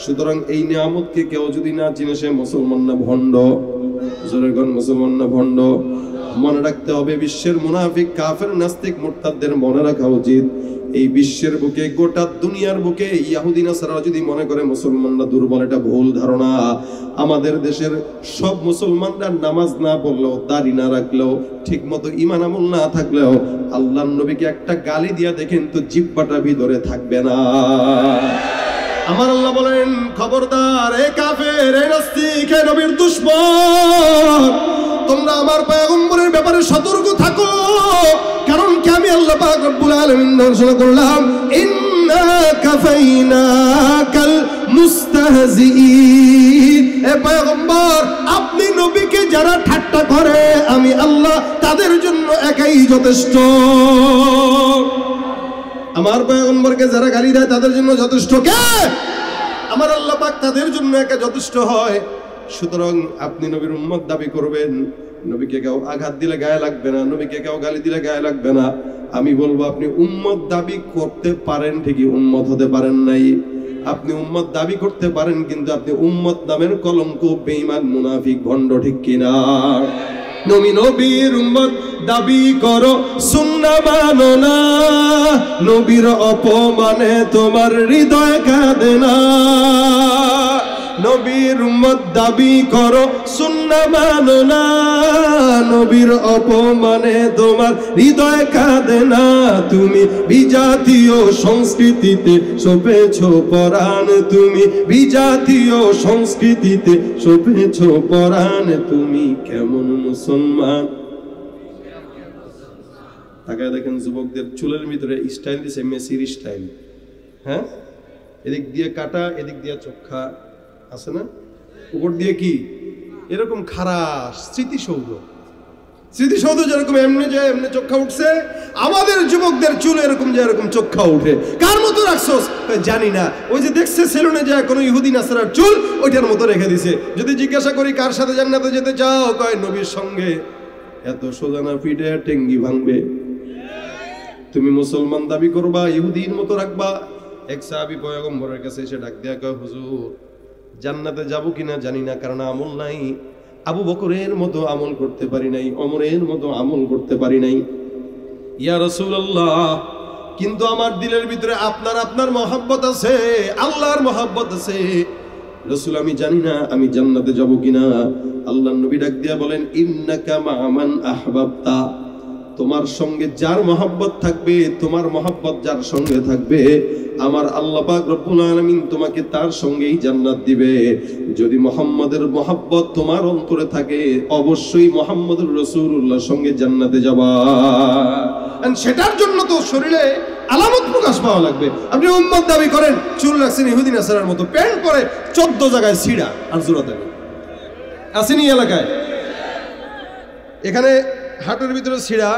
সুতরাং এই নিয়ামতকে কেউ যদি না চিনে সে মুসলমান না ভণ্ড। জোরে কোন মুসলমান না ভণ্ড? মনে রাখতে হবে, বিশ্বের মুনাফিক কাফের নাস্তিক মুরতাদদের মনে রাখা উচিত এই বিশ্বের বুকে, গোটা দুনিয়ার বুকে ইহুদি নাসারা যদি মনে করে মুসলমানরা দুর্বল, এটা ভুল ধারণা। আমাদের দেশের সব মুসলমানরা নামাজ না পড়লেও, দাড়ি না রাখলেও, ঠিক মতো ঈমান আমল না থাকলেও আল্লাহর নবীকে একটা গালি দিয়া দেখেন তো জিহ্বাটা ভিতরে থাকবে না। আমার আল্লাহ বলেন খবরদার এ কাফের, এ নাস্তিক, এ নবীর দুশমন, তোমরা আমার পয়গম্বরের ব্যাপারে সতর্ক থাকো। কারণ কি আমি আল্লাহ পাক রব্বুল আলামিন ঘোষণা করলাম ইন্না কাফাইনাকাল মুস্তাহজিঈন। এ পয়গম্বর, আপনি নবীকে যারা ঠাট্টা করে আমি আল্লাহ তাদের জন্য একাই যথেষ্ট। আমার পয়গম্বরকে যারা গালি দেয় তাদের জন্য যথেষ্ট কে? আমার আল্লাহ পাক তাদের জন্য একা যথেষ্ট হয়। সুতরাং আপনি নবীর উম্মত দাবি করবেন, নবীকে কেউ আঘাত দিলে গায়ে লাগবে না, নবীকে কেউ গালি দিলে গায়ে লাগবে না। আমি বলবো আপনি উম্মত দাবি করতে পারেন ঠিকই, উম্মত হতে পারেন নাই। আপনি উম্মত দাবি করতে পারেন, কিন্তু আপনি উম্মত নামের কলঙ্ক, বেঈমান, মুনাফিক, ভণ্ড, ঠিক কিনা? নবী নবীর উম্মত দাবি করো, সুন্নাহ মানো না, নবীর অপমানে তোমার হৃদয় কাঁদে না। নবীর উম্মত দাবি করো, সুন্নাহ মানো না, নবীর অপমানে তোমার হৃদয় কাঁদে না। তুমি বিজাতীয় সংস্কৃতিতে সপেছো পরাণ, তুমি বিজাতীয় সংস্কৃতিতে সপেছো পরাণ, তুমি কেমন মুসলমান? তাকায় দেখেন যুবকদের চুলের ভিতরে স্টাইল দিছে মেসির স্টাইল। হ্যাঁ, এদিক দিয়ে কাটা, এদিক দিয়ে চোখা আছে না, উপর দিয়ে কি এরকম খারাপ স্মৃতিসৌধ। স্মৃতিসৌধ যেরকম এমনি যে এমনি চোখা উঠছে, আমাদের যুবকদের চুল এরকম যে এরকম চোখা উঠে। কার মতো রাখছোস? জানি না, ওই যে দেখছে সেলুনে যায় কোনো ইহুদি নাসারার চুল ওইটার মতো রেখে দিছে। যদি জিজ্ঞাসা করি কার সাথে জান্নাতে যেতে চাও, কয় নবীর সঙ্গে। এত সোজানা পিঠে টেঙ্গি ভাঙবে। তুমি মুসলমান দাবি করবা, ইহুদির মতো রাখবা। এক সাহাবী পয়গম্বরের কাছে এসে ডাক দিয়া কয় হুজুর জান্নাতে যাবো কিনা জানি না, কারণ আমল নাই। আবু বকরের মতো আমল করতে পারি নাই, ওমরের মতো আমল করতে পারি নাই। ইয়া রাসূলুল্লাহ, কিন্তু আমার দিলের ভিতরে আপনার মহব্বত আছে, আল্লাহর মহব্বত আছে। রাসূল আমি জানি না আমি জান্নাতে যাব কিনা। আল্লাহর নবী ডাক দিয়া বলেন, ইন্নাকা মা'মান আহবাবতা, তোমার সঙ্গে যার মহব্বত থাকবে, তোমার মহব্বত যার সঙ্গে থাকবে, আমার আল্লাহ পাক রব্বুল আলামিন তোমাকে তার সঙ্গেই জান্নাত দিবে। যদি মুহাম্মাদের মহব্বত তোমার অন্তরে থাকে, অবশ্যই মুহাম্মদুর রাসূলুল্লাহর সঙ্গে জান্নাতে যাবা। আর সেটার জন্য তো শরীরে আলামত প্রকাশ পাওয়া লাগবে। আপনি উম্মত দাবি করেন, চুল রাখছেন ইহুদি নাসারার মতো, প্যান্ট পরে 14 জায়গায় ছিঁড়া আর জোড়াতে আসেনি এলাকায়। এখানে হাটের ভিতরে ছিঁড়া,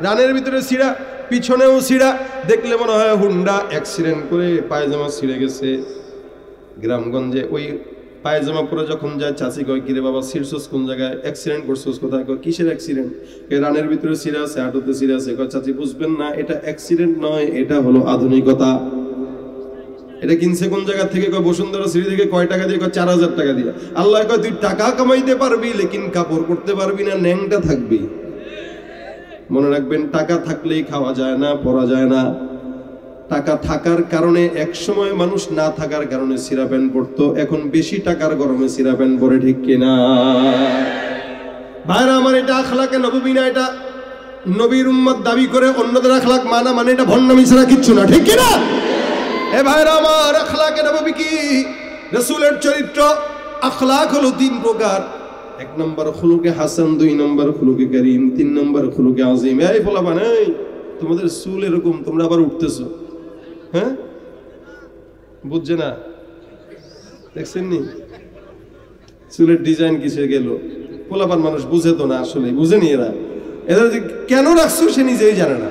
রানের ভিতরে ছিঁড়া, পিছনেও ছিঁড়া, দেখলে মনে হয় হুন্ডা অ্যাক্সিডেন্ট করে পায়জামা ছিঁড়ে গেছে। গ্রামগঞ্জে ওই পায়জামা পরে যখন যায়, চাচি কয়, কিরে বাবা ছিঁড়ছস কোন জায়গায়, অ্যাক্সিডেন্ট করছস কোথায়? কয় কিসের অ্যাক্সিডেন্ট? রানের ভিতরে ছিঁড়া আছে, হাঁটুতে ছিঁড়া আছে। কয় চাচি বুঝবেন না, এটা অ্যাক্সিডেন্ট নয়, এটা হলো আধুনিকতা। এটা কিনছে কোন জায়গা থেকে? কয় বসুন্ধরা সিঁড়ি থেকে। কয় টাকা দিয়ে? কয় 4000 টাকা দিয়ে। আল্লাহ কয় তুই টাকা কামাইতে পারবি, লেকিন কাপড় করতে পারবি না, ন্যাংটা থাকবি। মনে রাখবেন, টাকা থাকলেই খাওয়া যায় না, পরা যায় না। টাকা থাকার কারণে এক সময় মানুষ না থাকার কারণে সিরা প্যান্ট পরতো, এখন বেশি টাকার গরমে সিরা প্যান্ট পরে, ঠিক কিনা? ভাইরা আমার, এটা আখলাকে নববী না, এটা নবীর উম্মত দাবি করে অন্যদের আখলাক মানা মানে এটা ভণ্ডামি ছাড়া কিচ্ছু না, ঠিক কিনা? এ ভাইরা আমার, আখলাকে নববী কি? রাসূলের চরিত্র আখলাক হলো 3 প্রকার। 1 নম্বর খুলুকে হাসান, 2 নম্বর খুলুকে করিম, 3 নম্বর খুলুকে আজিম। এই পোলাপান, এই তোমাদের চুল এরকম, তোমরা আবার উঠতেছো, হ্যাঁ? বুঝছে না? দেখছেন নি চুলের ডিজাইন কিসে গেল? পোলাপান মানুষ বুঝে তো না, আসলে বুঝেনি এরা। এদের কেন রাখছো সে নিজেই জানে না।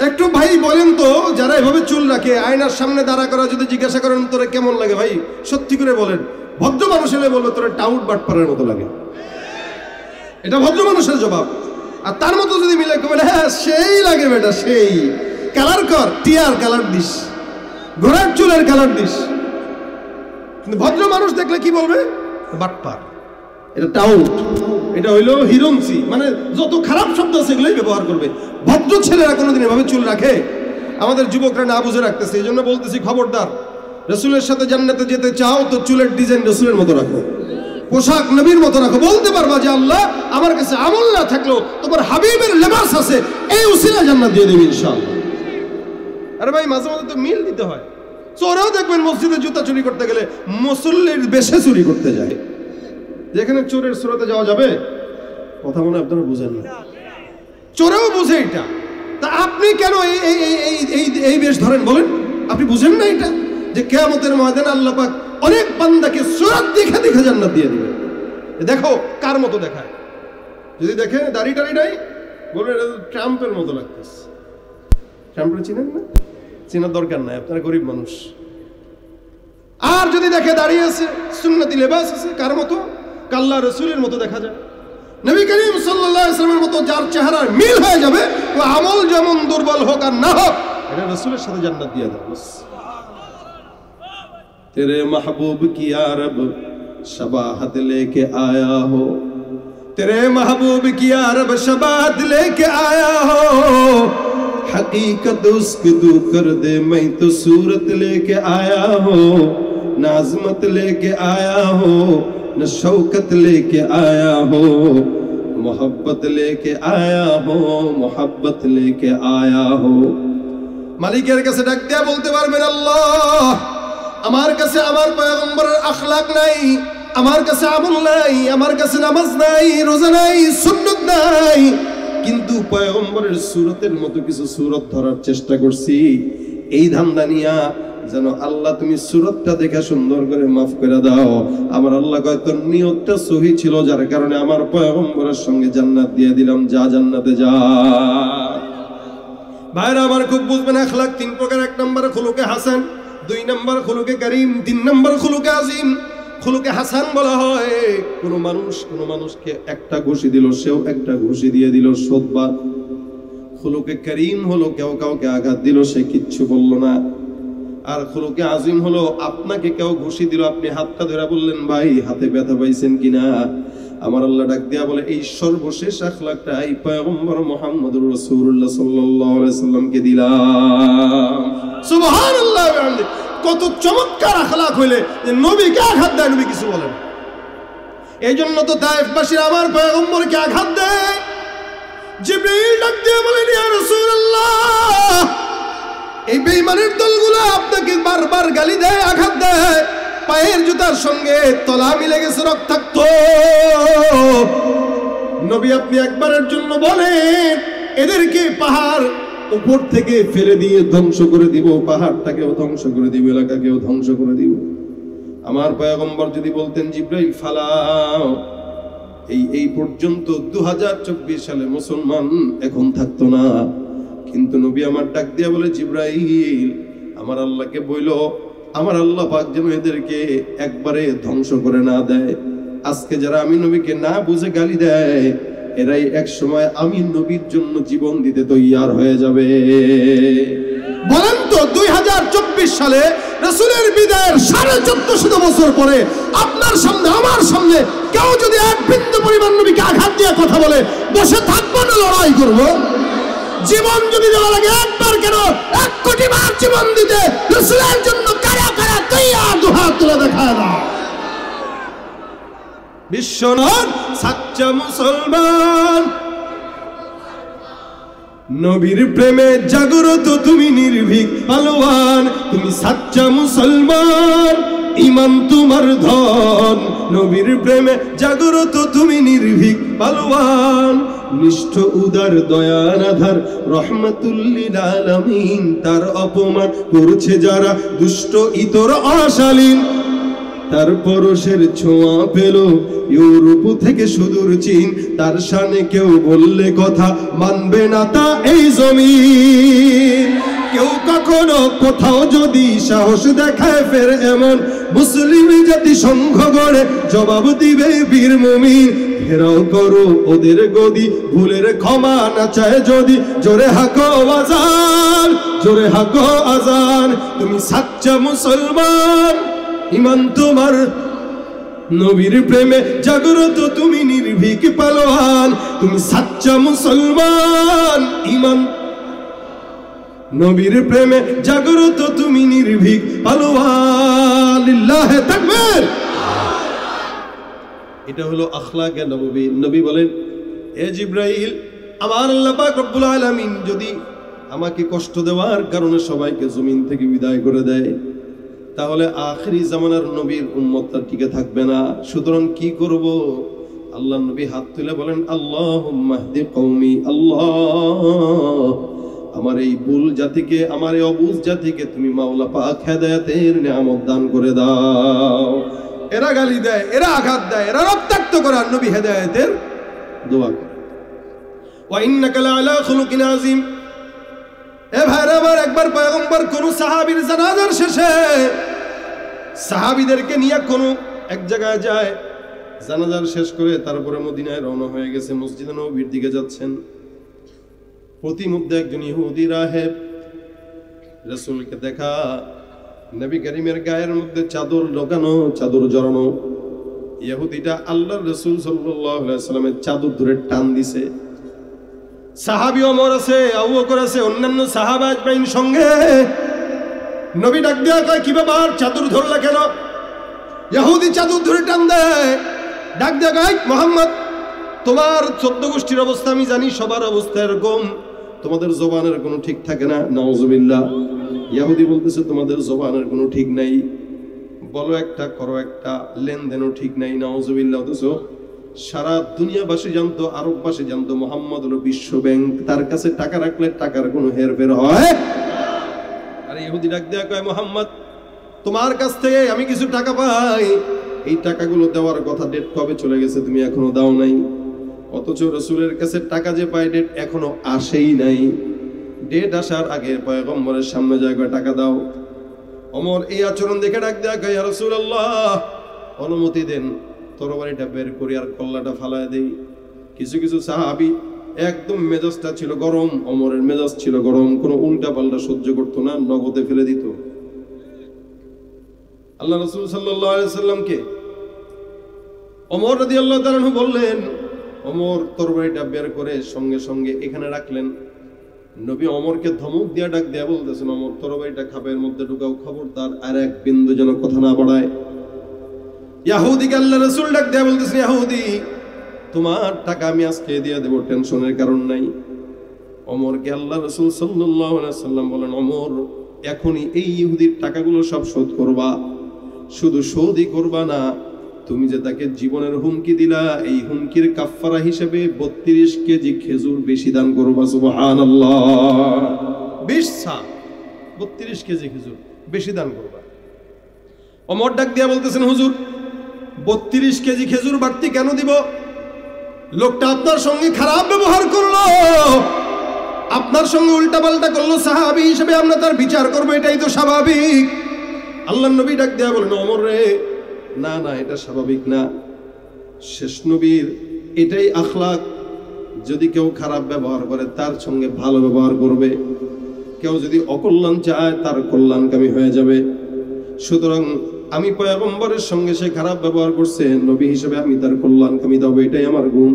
একটু ভাই বলেন তো, যারা এভাবে চুল রাখে, আয়নার সামনে দাঁড়া করা যদি জিজ্ঞাসা করেন তোরে কেমন লাগে, ভাই সত্যি করে বলেন, ভদ্র মানুষ হলে বলবে তোরে টাউট বাটপারের মতো লাগে। এটা ভদ্র মানুষের জবাব। আর তার মতো যদি মিলে বলে, হ্যাঁ সেই লাগে বেটা, সেই কালার কর, টিয়ার কালার দিস, ঘোড়ার চুলের কালার দিস। কিন্তু ভদ্র মানুষ দেখলে কি বলবে? বাটপার, এটা টাউট, এটা হইলো হিরঞ্চি, মানে যত খারাপ শব্দ আছে এগুলোই ব্যবহার করবে। ভদ্র ছেলেরা কোনোদিন এভাবে চুল রাখে? আমাদের যুবকরা না বুঝে রাখতেছে। এই জন্য বলতেছি, খবরদার, রাসূলের সাথে জান্নাতে যেতে চাও তো চুলের ডিজাইন রাসূলের মতো রাখো, পোশাক নবীর মতো রাখো। বলতে পারবা যে আল্লাহ আমার কাছে আমল না থাকলেও তোমার হাবিবের লেবাস আছে, এই উসিলা জান্নাত দিয়ে দেবে ইনশাআল্লাহ। আরে ভাই, মাঝে মাঝে তো মিল দিতে হয়। চোরেও দেখবেন মসজিদে জুতা চুরি করতে গেলে মুসল্লির বেশে চুরি করতে যায়। যেখানে চোরের সুরতে যাওয়া যাবে, কথা মনে আপনারা বুঝেন না, চোরেও বুঝে এটা। তা আপনি কেন এই বেশ ধরেন বলেন? আপনি বুঝেন না এটা যে কিয়ামতের ময়দানে আল্লাহ পাক অনেক বান্দাকে সুরাত দেখে দেখে জান্নাত দিয়ে দিবে। দেখো কার মতো দেখায়। যদি দেখে দাড়ি টাড়ি নাই, বলবেন ট্রাম্পের মতো লাগতেছে। ট্রাম্পের চিনেন না? চেনার দরকার নাই, আপনারা গরিব মানুষ। আর যদি দেখে দাঁড়িয়ে আছে, সুন্নতি লেবাস আছে, কার মতো? আল্লাহ রাসূলের মতো দেখা যায়। নবী করিম সাল্লাল্লাহু আলাইহি ওয়াসাল্লামের মতো যার চেহারার মিল হয়ে যাবে, তো আমল যেমন দুর্বল হোক আর না হোক, এটা রাসূলের সাথে জান্নাত দিয়ে দেবে। तेरे महबूब की यारब शबाहत लेके आया हो, तेरे महबूब की यारब शबाहत लेके आया हो, हकीकत उसकी दू कर दे, मैं तो सूरत लेके आया हो, न अज़मत लेके आया हो, न शौकत लेके आया हो, मोहब्बत लेके आया हो, मोहब्बत लेके आया हो। মালিকের কাছে ডাক দিয়া বলতে পারবেন, আল্লাহ আমার কাছে আমার পয়গম্বরের আখলাক নাই, আমার কাছে আমল নাই, আমার কাছে নামাজ নাই, রোজা নাই, সুন্নাত নাই, কিন্তু পয়গম্বরের সুরতের মতো কিছু সুরত ধরার চেষ্টা করছি। এই ধান্দা নিয়া যেন আল্লাহ তুমি সুরতটা দেখে সুন্দর করে মাফ করে দাও। আমার আল্লাহ কয় তোর নিয়তটা সহি ছিল, যার কারণে আমার পয়গম্বরের সঙ্গে জান্নাত দিয়ে দিলাম, যা জান্নাতে যা। ভাইরা আমার খুব বুঝবেন, আখলাক 3 প্রকার। 1 নম্বর খুলুকে হাসান, 2 নম্বর খুলুকে করিম, 3 নম্বর খুলুকে আজিম। খুলুকে হাসান বলা হয় কোন মানুষকে একটা ঘুষি দিল, সেও একটা ঘুষি দিয়ে দিল, সদবা। খুলুকে করিম হলো কেউ কাউকে আঘাত দিল, সে কিচ্ছু বলল না। আর খুলুকে আজিম হলো আপনাকে কেউ ঘুষি দিল, আপনি হাতটা ধরে বললেন ভাই হাতে ব্যথা পাইছেন কিনা। আমার আল্লাহ ডাক দিয়া বলে এই সর্বশেষ আখলাকটা এই পয়গম্বর মুহাম্মদুর রাসূলুল্লাহ সাল্লাল্লাহু আলাইহি সাল্লামকে দিলাম। সুবহানাল্লাহ। কত চমৎকার আখলাক হইলে যে নবীকে আঘাত দেয়, নবী কিছু বলেন। এই জন্য তো তায়েফবাসী আমার পয়গম্বরকে আঘাত দেয়। জিবরাইল ডাক দিয়ে বলেন, ইয়া রাসূলুল্লাহ, এই বেঈমানের দলগুলো আপনাকে বারবার গালি দেয়, আঘাত দেয়, পায়ের জুতার সঙ্গে তলা মিলে গেছে রক্তাক্ত। নবী আপনি একবারের জন্য বলেন এদেরকে পাহাড় উপর থেকে ফেলে দিয়ে ধ্বংস করে দিব, পাহাড়টাকেও ধ্বংস করে দিব, এলাকাকেও ধ্বংস করে দিব। আমার পয়গম্বর যদি বলতেন জিবরাইল ফালাও, এই পর্যন্ত 2024 সালে মুসলমান এখন থাকতো না। কিন্তু নবী আমার ডাক দিয়া বলে, জিবরাইল আমার আল্লাহকে বইলো, আমার আল্লাহ পাক যেন এদেরকে একবারে ধ্বংস করে না দেয়। আজকে যারা আমি নবীকে না বুঝে গালি দেয়, এরাই এক সময় আমি নবীর জন্য জীবন দিতে তৈয়ার হয়ে যাবে। বলেন তো 2024 সালে রাসূলের বিদায়ের 1450 বছর পরে আপনার সামনে আমার সামনে কেউ যদি এক বিন্দু পরিমাণ নবীকে আঘাত দিয়ে কথা বলে, বসে থাকবো না লড়াই করব? জীবন যদি দেওয়া লাগে একবার কেন 1 কোটি বার জীবন দিতে রাসূলের জন্য কারা কারা তৈয়ার, দুহাত তুলে দেখায় দাও। বিশ্বনাথ সাচ্চা মুসলমান, নবীর প্রেমে জাগ্রত তুমি নির্ভীক পালোয়ান, তুমি সাচ্চা মুসলমান, ঈমান তোমার ধন। নবীর প্রেমে জাগ্রত তুমি নির্ভীক পালোয়ান, নিষ্ঠ উদার দয়ার আধার রহমাতুল লিল আলামিন। তার অপমান করছে যারা দুষ্ট ইতর অশালীন, তার পরশের ছোঁয়া পেল ইউরোপ থেকে সুদূর চীন। তার শানে কেউ বললে কথা মানবে না তা এই জমিন। কেউ কখনো কোথাও যদি সাহস দেখায় ফের এমন, মুসলিম জাতি সংঘ গড়ে জবাব দিবে বীর মুমিন। ঘেরাও করো ওদের গদি, ভুলের ক্ষমা না চায় যদি, জোরে হাকো আজান, জোরে হাকো আজান। তুমি সাচ্চা মুসলমান, ঈমান তোমার, নবীর প্রেমে জাগ্রত তুমি নির্ভীক পালোয়ান। তুমি সাচ্চা মুসলমান, ঈমান, নবীর প্রেমে জাগ্রত তুমি নির্ভীক পালোয়ান। লিল্লাহে তাকবীর। এটা হলো আখলাকে নবী। নবী বলেন, এ জিবরাইল, আমার আল্লাহ পাক রব্বুল আলামিন যদি আমাকে কষ্ট দেওয়ার কারণে সবাইকে জমিন থেকে বিদায় করে দেয়, তাহলে আখিরি জামানার নবীর উম্মতটা টিকে থাকবে না। সুতরাং কি করব? আল্লাহ নবী হাত তুলে বলেন, আল্লাহুম্মা হদি কওমি, আল্লাহ আমার এই বুল জাতিকে, আমার এই অবুঝ জাতিকে তুমি মাওলা পাক হেদায়েতের নিয়ামত দান করে দাও। এরা গালি দেয়, এরা আঘাত দেয়, এরা রক্তাক্ত করে, আর নবী হেদায়েতের দোয়া করে। ওয়া ইন্নাকা লাআলা খুলুকিন আযীম। এ ভাইরা আমার, একবার পয়গম্বর কোন সাহাবীর জানাজার শেষে সাহাবীদেরকে নিয়ে কোন এক জায়গায় যায়, জানাজার শেষ করে তারপরে মদিনায় রওনা হয়ে গেছে, মসজিদে নববীর দিকে যাচ্ছেন। প্রতিমধ্যে একজন ইহুদি রাহেব রাসূলকে দেখা, নবী করিমের গায়ের মধ্যে চাদর লাগানো, চাদর জড়ানো। ইহুদিটা আল্লাহর রাসূল সাল্লাল্লাহু আলাইহি ওয়াসাল্লামের চাদর ধরে টান দিছে। সাহাবী ওমর আছে, আবু বকর আছে, অন্যান্য সাহাবা আজমাইন সঙ্গে। নবী ডাক দিয়া কয়, কি ব্যাপার, চাদর ধরলা কেন? ইহুদি চাদর ধরে টান দেয়, ডাক দিয়া কয়, মুহাম্মদ, তোমার 14 গোষ্ঠীর অবস্থা আমি জানি, সবার অবস্থা এরকম, তোমাদের জবানের কোনো ঠিক থাকে না। নাউজুবিল্লাহ। ইহুদি বলতেছে, তোমাদের জবানের কোনো ঠিক নাই, বলো একটা করো একটা, লেনদেনও ঠিক নাই। নাউজুবিল্লাহ। অথচ সারা দুনিয়াবাসী জানতো, আরববাসী জানতো মুহাম্মদ হলো বিশ্ব ব্যাংক, তার কাছে টাকা রাখলে টাকার কোনো হেরফের হয়। আর ইহুদি ডাক দেয়া কয়, মুহাম্মদ, তোমার কাছ থেকে আমি কিছু টাকা পাই, এই টাকাগুলো দেওয়ার কথা, ডেট কবে চলে গেছে, তুমি এখনো দাও নাই। অথচ রাসূলের কাছে টাকা যে পায়, ডেট এখনো আসেই নাই। ডেট আসার আগে পয়গম্বরের সামনে যায়, টাকা দাও। ওমর এই আচরণ দেখে ডাক দেয়া কয়, ইয়া রাসূলুল্লাহ, অনুমতি দেন, তরবারিটা বের করি আর কল্লাটা ফালায় দেই। কিছু কিছু সাহাবী একদম মেজাজটা ছিল গরম, ওমরের মেজাজ ছিল গরম, কোনো উল্টা পাল্টা সহ্য করতো না, নগদে ফেলে দিত। আল্লাহ রাসূল সাল্লাল্লাহু আলাইহি সাল্লামকে ওমর রাদিয়াল্লাহু তাআলা বললেন, ওমর তরবারিটা বের করে সঙ্গে সঙ্গে এখানে রাখলেন। নবী ওমরকে ধমক দিয়া ডাক দিয়া বলতেছেন, ওমর তরবারিটা খাপের মধ্যে ঢুকাও, খবরদার আর এক বিন্দু যেন কথা না বাড়ায়। ইহুদিকে আল্লাহ রাসূল ডাক দিয়া বলতেছেন, ইহুদি তোমার টাকা আমি আজকে দিয়ে দেব, টেনশনের কারণ নাই। ওমরকে আল্লাহ রাসূল সাল্লাল্লাহু আলাইহি সাল্লাম বলেন, ওমর এখনই এই ইহুদির টাকাগুলো সব শোধ করবা, শুধু শোধই করবা না, তুমি যে তাকে জীবনের হুমকি দিলা, এই হুমকির কাফফারা হিসেবে 32 কেজি খেজুর বেশি দান করবা। সুবহানাল্লাহ। 20 সা 32 কেজি খেজুর বেশি দান করবা। ওমর ডাক দিয়া বলতেছেন, হুজুর 32 কেজি খেজুর বাড়তি কেন দিব? লোকটা আপনার সঙ্গে খারাপ ব্যবহার করলো, আপনার সঙ্গে উল্টাপাল্টা করলো, সাহাবী হিসেবে আমরা তার বিচার করবো, এটাই তো স্বাভাবিক। আল্লাহর নবী ডাক দেয়া বলেন, ওমর রে, না না, এটা স্বাভাবিক না। শেষ নবীর এটাই আখলাক, যদি কেউ খারাপ ব্যবহার করে তার সঙ্গে ভালো ব্যবহার করবে, কেউ যদি অকল্যাণ চায় তার কল্যাণকামী হয়ে যাবে। সুতরাং আমি পয়গম্বরের সঙ্গে সে খারাপ ব্যবহার করছে, নবী হিসেবে আমি তার কল্যাণকামী দেব, এটাই আমার গুণ।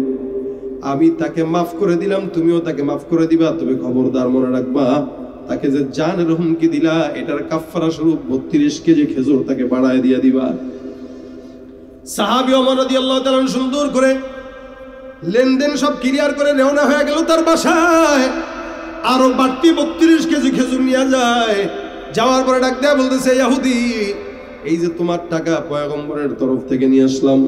আমি তাকে মাফ করে দিলাম, তুমিও তাকে মাফ করে দিবা, তবে খবরদার মনে রাখবা, তাকে যে জানের হুমকি দিলা এটার কাফফারা স্বরূপ 32 কেজি খেজুর তাকে বাড়ায় দিয়ে দিবা। সাহাবী ওমর রাদিয়াল্লাহু তাআলা সুন্দর করে লেনদেন সব ক্লিয়ার করে রওনা হয়ে গেল তার বাসায়। আরো বাড়তি 32 কেজি খেজুর নিয়ে যায়। যাওয়ার পরে ডাক দেয়া বলতেছে, ইহুদি এই যে তোমার টাকা পয়গম্বরের তরফ থেকে নিয়ে আসলাম,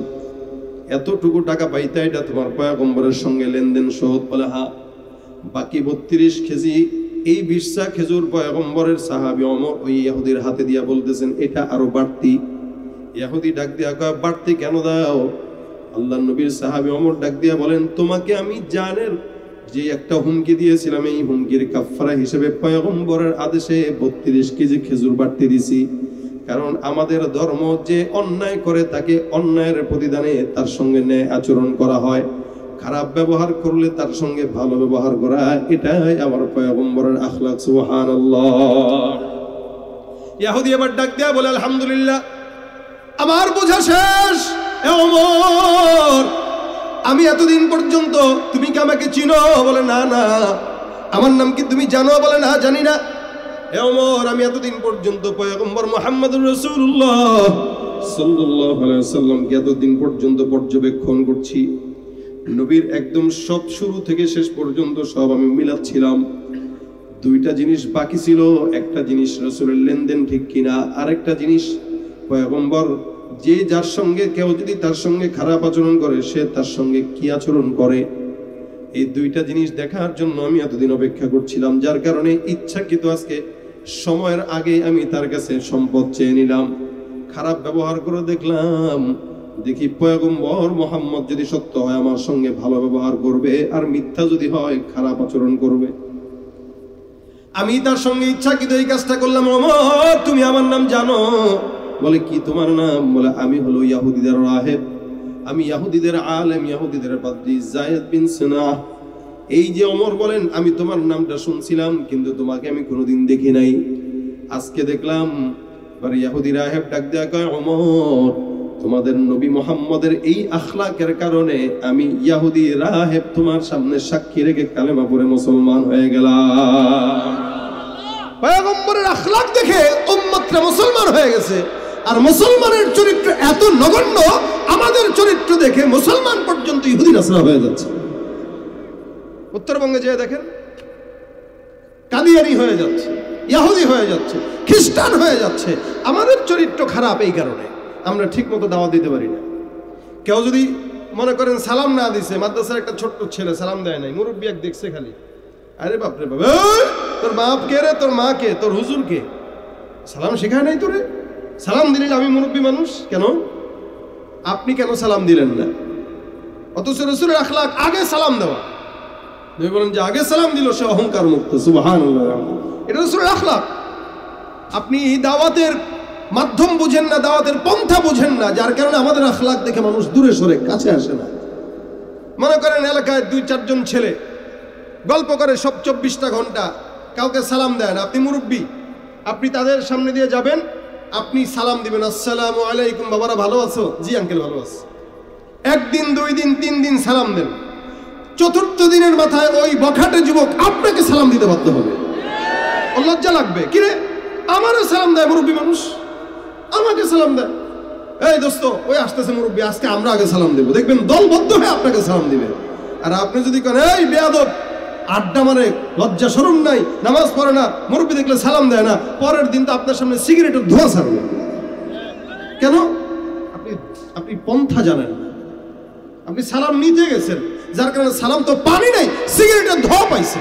এতটুকু টাকা পাইতে এটা তোমার পয়গম্বরের সঙ্গে লেনদেন শোধ? বলে হ্যাঁ। বাকি 32 কেজি এই 20 খেজুর পয়গম্বরের সাহাবী ওমর ওই ইহুদির হাতে দিয়া বলতেছেন, এটা আরো বাড়তি। ইহুদি ডাক দিয়া কয়, বাড়তি কেন দাও? আল্লাহর নবীর সাহাবী ওমর ডাক দিয়া বলেন, তোমাকে আমি জানের যে একটা হুমকি দিয়েছিলাম, এই হুমকির কাফফারা হিসেবে পয়গম্বরের আদেশে 32 কেজি খেজুর বাড়তি দিছি। কারণ আমাদের ধর্ম যে অন্যায় করে তাকে অন্যায়ের প্রতিদানে তার সঙ্গে ন্যায় আচরণ করা হয়, খারাপ ব্যবহার করলে তার সঙ্গে ভালো ব্যবহার করা, এটাই আমার পয়গম্বরের আখলাক। সুবহানাল্লাহ। ইহুদি এবার ডাক দেয়া বলে, আলহামদুলিল্লাহ, আমার বোঝা শেষ। ওমর আমি এতদিন পর্যন্ত, তুমি কি আমাকে চিনো? বলে না না। আমার নাম কি তুমি জানো? বলে না জানি না। ওমর আমি এতদিন পর্যন্ত পয়গম্বর মুহাম্মদুর রাসূলুল্লাহ সাল্লাল্লাহু আলাইহি ওয়াসাল্লামকে এতদিন পর্যন্ত পর্যবেক্ষণ করছি, নবীর একদম সব শুরু থেকে শেষ পর্যন্ত সব আমি মিলাচ্ছিলাম। দুইটা জিনিস বাকি ছিল, একটা জিনিস রাসূলের লেনদেন ঠিক কিনা, আরেকটা জিনিস পয়গম্বর যে যার সঙ্গে কেউ যদি তার সঙ্গে খারাপ আচরণ করে সে তার সঙ্গে কি আচরণ করে। এই দুইটা জিনিস দেখার জন্য আমি এতদিন অপেক্ষা করছিলাম, যার কারণে ইচ্ছাকৃত আজকে সময়ের আগে আমি তার কাছে সম্পদ চেয়ে নিলাম। খারাপ ব্যবহার করে দেখলাম, দেখি পয়গম্বর মুহাম্মদ যদি সত্য হয় আমার সঙ্গে ভালো ব্যবহার করবে, আর মিথ্যা যদি হয় খারাপ আচরণ করবে। আমি তার সঙ্গে ইচ্ছাকৃত এই কাজটা করলাম। ওমর তুমি আমার নাম জানো? বলে কি তোমার নাম? বলে আমি হলো ইহুদিদের রাহেব, আমি ইহুদিদের আলেম, ইহুদিদের পাদ্রী যায়েদ বিন সুনাহ। এই যে ওমর বলেন, আমি তোমার নামটা শুনছিলাম কিন্তু তোমাকে আমি কোনোদিন দেখি নাই, আজকে দেখলাম। আর ইহুদি রাহেব ডাক দেয়া কয়, ওমর তোমাদের নবী মুহাম্মদের এই আখলাকের কারণে আমি ইহুদি রাহেব তোমার সামনে সাক্ষী রেখে কালেমা পড়ে মুসলমান হয়ে গেলাম। পয়গম্বরের আখলাক দেখে উম্মতরা মুসলমান হয়ে গেছে। আর মুসলমানের চরিত্র এত নগণ্য, আমাদের চরিত্র দেখে মুসলমান পর্যন্ত ইহুদি নাসরা হয়ে যাচ্ছে। উত্তরবঙ্গে যেয়ে দেখেন, কাদিয়ানি হয়ে যাচ্ছে, ইহুদি হয়ে যাচ্ছে, খ্রিস্টান হয়ে যাচ্ছে। আমাদের চরিত্র খারাপ, এই কারণে আমরা ঠিক মতো দাওয়াত দিতে পারি না। কেউ যদি মনে করেন সালাম না দিছে, মাদ্রাসার একটা ছোট্ট ছেলে সালাম দেয় নাই, মুরব্বী এক দেখছে খালি, আরে বাপরে বাপ, তোর বাপ কে রে, তোর মা কে, তোর হুজুর কে, সালাম শেখায় নাই তোরে? সালাম দিলেন, আমি মুরব্বী মানুষ, কেন আপনি কেন সালাম দিলেন না? অথচ রাসূলের আখলাক আগে সালাম দেওয়া। তুমি বলেন যে আগে সালাম দিল সে অহংকার মুক্ত। সুবহানাল্লাহ, এটা রাসূলের আখলাক। আপনি দাওয়াতের মাধ্যম বুঝেন না, দাওয়াতের পন্থা বুঝেন না, যার কারণে আমাদের আখলাক দেখে মানুষ দূরে সরে, কাছে আসে না। মনে করেন এলাকায় 2-4 জন ছেলে গল্প করে সব 24টা ঘন্টা, কাউকে সালাম দেয় না। আপনি মুরব্বী, আপনি তাদের সামনে দিয়ে যাবেন, আপনি সালাম দিবেন, আসসালামু আলাইকুম, বাবারা ভালো আছো? জি আঙ্কেল ভালো আছি। 1 দিন 2 দিন 3 দিন সালাম দেন, চতুর্থ দিনের মাথায় ওই বখাটে যুবক আপনাকে সালাম দিতে বাধ্য হবে। লজ্জা লাগবে, কিরে আমারও সালাম দেয় মুরব্বী মানুষ, আমাকে সালাম দেয়। এই দোস্ত ওই আসতেছে মুরব্বী, আজকে আমরা আগে সালাম দেবো, দেখবেন দলবদ্ধ হয়ে আপনাকে সালাম দিবে। আর আপনি যদি করেন এই বেয়াদব, আড্ডা মারে, লজ্জা শরম নাই, নামাজ পড়ে না, মুরব্বী দেখলে সালাম দেয় না, পরের দিন তো আপনার সামনে সিগারেটের ধোঁয়া ছাড়বে। কেন? আপনি পন্থা জানেন না, আপনি সালাম নিতে গেছেন, যার কারণে সালাম তো পানি নাই, সিগারেটের ধোঁয়া পাইছে।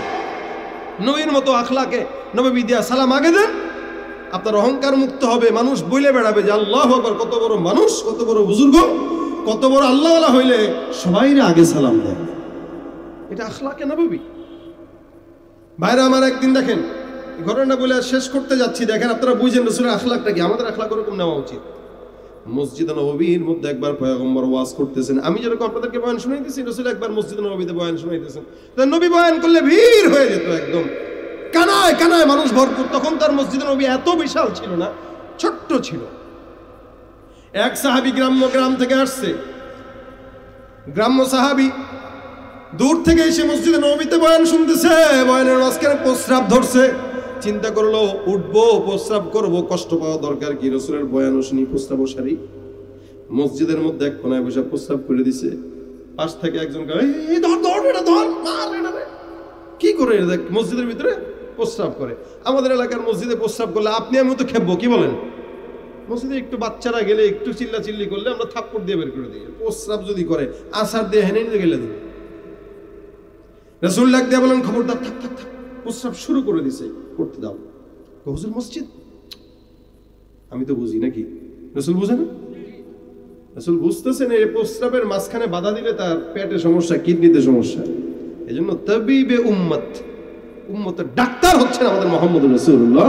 নবীর মতো আখলাকে নবী দিয়া সালাম আগে দেন, আপনার অহংকার মুক্ত হবে। মানুষ বইলে বেড়াবে যে আল্লাহু আকবার, কত বড় মানুষ, কত বড় বুজুর্গ, কত বড় আল্লাহওয়ালা হইলে সবাই আগে সালাম দেয়। এটা আখলাকে নবী। ভাইরা আমার, একদিন দেখেন ঘটনা বলে শেষ করতে যাচ্ছি, দেখেন আপনারা বুঝেন রাসূলের আখলাকটা কি, আমাদের আখলাক ওরকম নেওয়া উচিত। মসজিদে নববীর মধ্যে একবার পয়গম্বর ওয়াজ করতেছেন, আমি যেরকম আপনাদেরকে বয়ান শুনাইতেছি, রাসূল একবার মসজিদে নববীতে বয়ান শুনাইতেছেন। তো নবী বয়ান করলে ভিড় হয়ে যেত, একদম কানায় কানায় মানুষ ভরপুর। তখন তার মসজিদে নববী এত বিশাল ছিল না, ছোট্ট ছিল। এক সাহাবী গ্রাম থেকে আসছে, গ্রাম্য সাহাবী দূর থেকে এসে মসজিদে নববীতে বয়ান শুনতেছে, বয়ানের মাঝখানে প্রস্রাব ধরছে। চিন্তা করলো উঠবো, প্রস্রাব করব, কষ্ট পাওয়া দরকার কি, রাসূলের বয়ানও শুনি, প্রস্রাবও সারি। মসজিদের মধ্যে এক কোনায় বসে প্রস্রাব করে দিছে। পাশ থেকে একজন কি করে, দেখ মসজিদের ভিতরে প্রস্রাব করে। আমাদের এলাকার মসজিদে প্রস্রাব করলে আপনি আমি তো খেপবো, কি বলেন? মসজিদে একটু বাচ্চারা গেলে একটু চিল্লা চিল্লি করলে আমরা থাপ্পড় দিয়ে বের করে দিই। প্রস্রাব যদি করে আসার দিয়ে হেনে নিতে গেলে দিই। রাসূল ডাক দিয়ে বলেন, খবরদার, থাক থাক থাক, প্রস্রাব শুরু করে দিছে, করতে দাও। হুজুর মসজিদ, আমি তো বুঝি নাকি, রাসূল বুঝে না? রাসূল বুঝতেছেন এই প্রস্রাবের মাঝখানে বাধা দিলে তার পেটে সমস্যা, কিডনিতে সমস্যা। এই জন্য তাবিবে উম্মতের ডাক্তার হচ্ছেন আমাদের মুহাম্মদুর রাসূলুল্লাহ,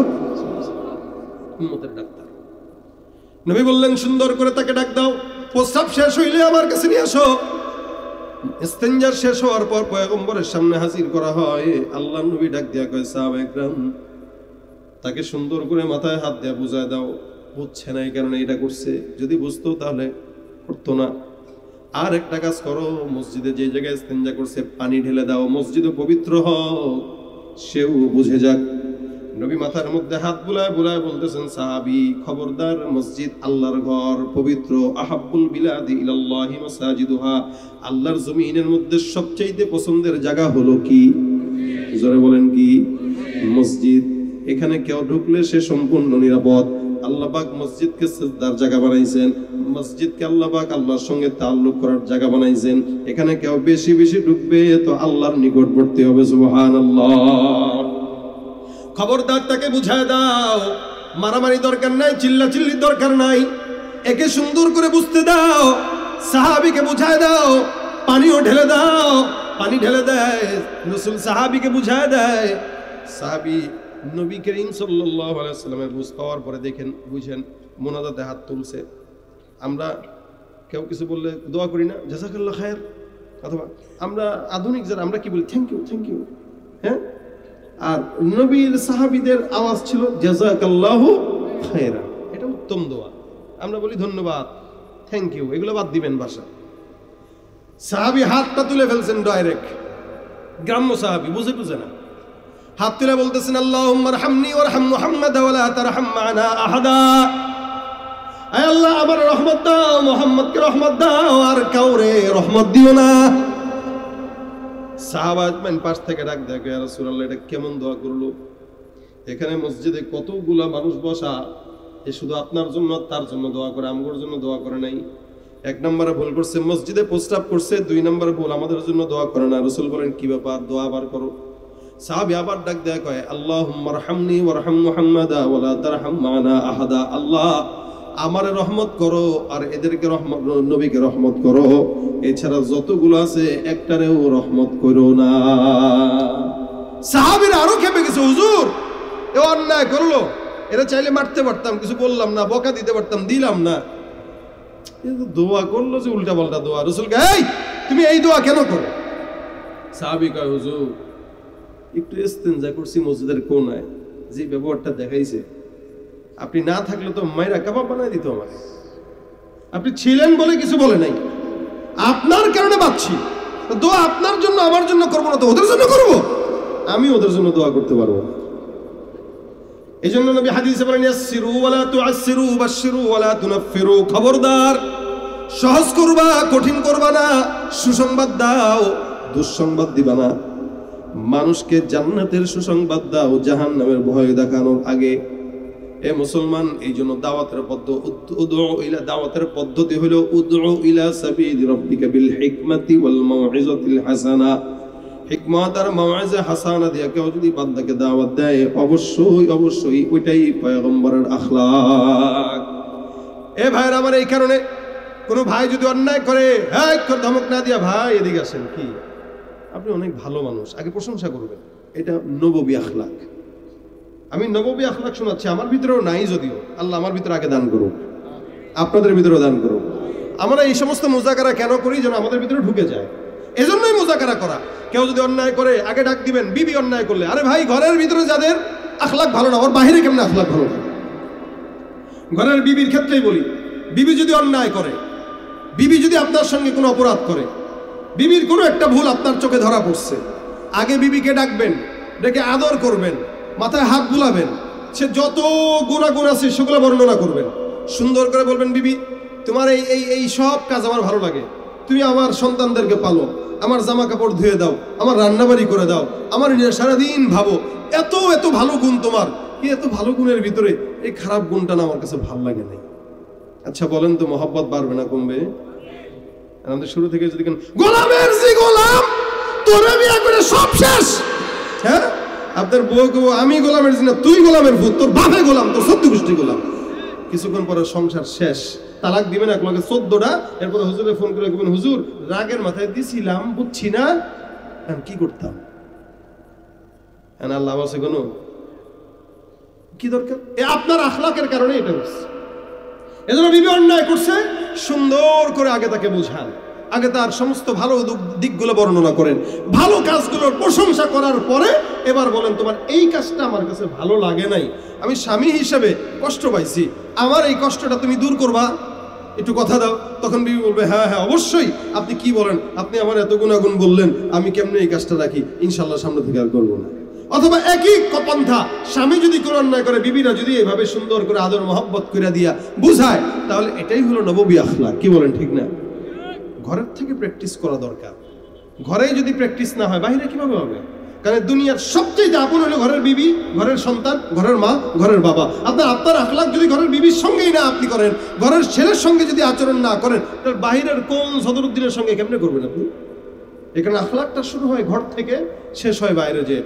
উম্মতের ডাক্তার। নবী বললেন, সুন্দর করে তাকে ডাক দাও, প্রস্রাব শেষ হইলে আমার কাছে নিয়ে আসো। ইস্তেঞ্জা শেষ হওয়ার পর পয়গম্বরের সামনে হাজির করা হয়। আল্লাহর নবী ডাক দিয়া কয়, সাহাবায়ে কেরাম তাকে সুন্দর করে মাথায় হাত দিয়া বুঝায় দাও, বুঝছে না এই কারণে এটা করছে, যদি বুঝতো তাহলে করতো না। আর একটা কাজ করো, মসজিদে যে জায়গায় ইস্তেঞ্জা করছে পানি ঢেলে দাও, মসজিদও পবিত্র হোক, সেও বুঝে যাক। নবী মাথার মধ্যে হাত বুলায় বুলায় বলতেছেন, সাহাবী খবরদার, মসজিদ আল্লাহর ঘর, পবিত্র। আহাব্বুল বিলাদি ইলাল্লাহি মাসাজিদুহা, আল্লাহর জমিনের মধ্যে সবচেয়ে পছন্দের জায়গা হলো কি? জোরে বলেন কি? মসজিদ। এখানে কেউ ঢুকলে সে সম্পূর্ণ নিরাপদ। আল্লাহ পাক মসজিদকে সিজদার জায়গা বানাইছেন, মসজিদকে আল্লাহ পাক আল্লাহর সঙ্গে তাআল্লুক করার জায়গা বানাইছেন। এখানে কেউ বেশি বেশি ঢুকবে তো আল্লাহর নিকটবর্তী হবে। সুবহানাল্লাহ। খবরদার তাকে বুঝায় দাও, মারামারি দরকার নাই, চিল্লাচিল্লির দরকার নাই, একে সুন্দর করে বুঝতে দাও। সাহাবীকে বুঝায় দাও, পানিও ঢেলে দাও। পানি ঢেলে দেয় রাসূল, সাহাবীকে বুঝায় দেয়। সাহাবী নবী করিম সাল্লাল্লাহু আলাইহি ওয়াসাল্লামের বুঝ পাওয়ার পরে দেখেন, বুঝেন, মোনাজাতে হাত তুলছে। আমরা কেউ কিছু বললে দোয়া করি না, জাযাকাল্লাহ খায়ের, অথবা আমরা আধুনিক যারা আমরা কি বলি, থ্যাংক ইউ, থ্যাংক ইউ। হ্যাঁ, আর নবীর সাহাবীদের আওয়াজ ছিল জাযাকাল্লাহু খায়রা, এটা উত্তম দোয়া। আমরা বলি ধন্যবাদ, থ্যাংক ইউ, এগুলো বাদ দিবেন ভাষা। সাহাবী হাতটা তুলে ফেলছেন ডাইরেক্ট, গ্রাম্য সাহাবী, বুঝে বুঝে না, হাত তুলে বলতেছেন, আল্লাহুম্মা আরহামনি ওয়ারহাম মুহাম্মাদ ওয়া লা তারহাম মা'না আহাদা। আয় আল্লাহ, আমার রহমত দাও, মুহাম্মদকে রহমত দাও, আর কাউরে রহমত দিও না। সাহাবা পাশ থেকে ডাক দেয়, ইয়া রাসূলুল্লাহ, এটা কেমন দোয়া করলো? এখানে মসজিদে কতগুলা মানুষ বসা, এ শুধু আপনার জন্য তার জন্য দোয়া করে, আমগোর জন্য দোয়া করে নাই। এক নম্বরে ভুল করছে, মসজিদে প্রস্রাব করছে। দুই নম্বরে ভুল, আমাদের জন্য দোয়া করে না। রাসূল বলেন, কি ব্যাপার, দোয়া আবার করো। সাহাবী আবার ডাক দেয়, কয়, আল্লাহুম্মা আরহামনি ওয়ারহাম মুহাম্মাদা ওয়া লা তারহাম মা'না আহাদা। আল্লাহ, আমারে রহমত করো আর এদেরকে রহমত, নবীকে রহমত করো, এছাড়া যতগুলো আছে একটারেও রহমত করো না। সাহাবীরা আরো খেপে গেছে, হুজুর এ অন্যায় করলো, এরা চাইলে মারতে পারতাম, কিছু বললাম না, বকা দিতে পারতাম, দিলাম না। দোয়া করলো যে উল্টা পাল্টা দোয়া। রাসূলকে, এই তুমি এই দোয়া কেন করো? সাহাবী কয়, হুজুর একটু ইস্তেঞ্জা করছি মসজিদের কোনায়, যে ব্যবহারটা দেখাইছে, আপনি না থাকলে তো মাইরা কাবাব বানাই দিত আমাকে। আপনি ছিলেন বলে কিছু বলে নাই, আপনার কারণে বাঁচছি, দোয়া আপনার জন্য আমার জন্য করবো না তো ওদের জন্য করবো? আমি ওদের জন্য দোয়া করতে পারবো না। এই জন্য নবী হাদিসে বলেন ইয়াসসিরু ওয়ালা তুআসসিরু বাশশিরু ওয়ালা তুনাফফিরু, খবরদার সহজ করবা কঠিন করবা না, সুসংবাদ দাও দুঃসংবাদ দিবা না। মানুষকে জান্নাতের সুসংবাদ দাও জাহান্নামের ভয় দেখানোর আগে। এ মুসলমান, এই জন্য দাওয়াতের পদ্ধতি হলো উদউ ইলা সাবিলি রাব্বিকা বিল হিকমাতি ওয়াল মাউইযাতিল হাসানা। হিকমত আর মাউইজা হাসানা দিয়ে কেউ যদি বান্দাকে দাওয়াত দেয়, অবশ্যই ওইটাই পয়গম্বরের আখলাক। এ ভাইরা আমার, এই কারণে কোনো ভাই যদি অন্যায় করে, হ্যাঁ ধমক না দিয়া, ভাই এদিকে আসেন, কি আপনি অনেক ভালো মানুষ, আগে প্রশংসা করবেন। এটা নববী আখলাক। আমি নববী আখলাক শোনাচ্ছি, আমার ভিতরেও নাই, যদিও আল্লাহ আমার ভিতরে আগে দান করুক, আপনাদের ভিতরেও দান করুক। আমরা এই সমস্ত মুজাকারা কেন করি? যেন আমাদের ভিতরে ঢুকে যায়। এজন্যই মুজাকারা করা। কেউ যদি অন্যায় করে আগে ডাক দিবেন। বিবি অন্যায় করলে, আরে ভাই ঘরের ভিতরে যাদের আখলাক ভালো না, ওর বাহিরে কেমন আখলাক ভালো না? ঘরের বিবির ক্ষেত্রেই বলি, বিবি যদি অন্যায় করে, বিবি যদি আপনার সঙ্গে কোনো অপরাধ করে, বিবির কোনো একটা ভুল আপনার চোখে ধরা পড়ছে, আগে বিবিকে ডাকবেন, ডেকে আদর করবেন, মাথায় হাত বুলাবেন, সে যত গুনাহ আছে সেগুলো বর্ণনা করবেন, সুন্দর করে বলবেন, বিবি তোমার এই সব কাজ আমার ভালো লাগে, তুমি আমার সন্তানদেরকে পালো, আমার জামা কাপড় ধুয়ে দাও, আমার রান্নাবাড়ি করে দাও, আমার নিয়ে সারাদিন ভাবো, এত এত ভালো গুণ তোমার, এত ভালো গুণের ভিতরে এই খারাপ গুণটা না আমার কাছে ভালো লাগে নাই। আচ্ছা বলেন তো, মহব্বত বাড়বে না কমবে? আমাদের শুরু থেকে যদি গোলামের জি গোলাম, তোরে বিয়া করে সব শেষ, হ্যাঁ আপনার বউ আমি গোলামের জি না, তুই গোলামের ভূত, তোর বাপে গোলাম, তোর 14 গোষ্ঠী গোলাম। কিছুক্ষণ পরে সংসার শেষ, তালাক দিবেন এক লগে 14টা। এরপরে হুজুরে ফোন করে বলবেন, হুজুর রাগের মাথায় দিছিলাম, বুঝছি না কি করতাম। আল্লাহ বলছে কোনো কি দরকার? আপনার আখলাকের কারণে এটা হচ্ছে। এজন্য বিবি অন্যায় করছে, সুন্দর করে আগে তাকে বুঝান, আগে তার সমস্ত ভালো দিকগুলো বর্ণনা করেন, ভালো কাজগুলোর প্রশংসা করার পরে এবার বলেন, তোমার এই কাজটা আমার কাছে ভালো লাগে নাই, আমি স্বামী হিসেবে কষ্ট পাইছি, আমার এই কষ্টটা তুমি দূর করবা, একটু কথা দাও। তখন বিবি বলবে, হ্যাঁ হ্যাঁ অবশ্যই, আপনি কি বলেন, আপনি আমার এত গুণাগুণ বললেন, আমি কেমনে এই কাজটা রাখি, ইনশাল্লাহ সামনে থেকে আর করবো না। অথবা একই পন্থা, স্বামী যদি কোনো অন্যায় করে, বিবিরা যদি এভাবে সুন্দর করে আদর মহব্বত করে দিয়া বুঝায়, তাহলে এটাই হলো নববী আখলাক। কি বলেন, ঠিক না? ঘরের থেকে প্র্যাকটিস করা দরকার। ঘরেই যদি প্র্যাকটিস না হয়, বাইরে কিভাবে হবে? কারণ দুনিয়ার সবচেয়ে আপন হলো ঘরের বিবি, ঘরের সন্তান, ঘরের মা, ঘরের বাবা। আপনার আখলাক যদি ঘরের বিবির সঙ্গেই না আপনি করেন, ঘরের ছেলের সঙ্গে যদি আচরণ না করেন, তাহলে বাহিরের কোন সদরুদ্দিনের সঙ্গে কেমনে করবেন আপনি? এখানে আখলাকটা শুরু হয় ঘর থেকে, শেষ হয় বাইরে যে।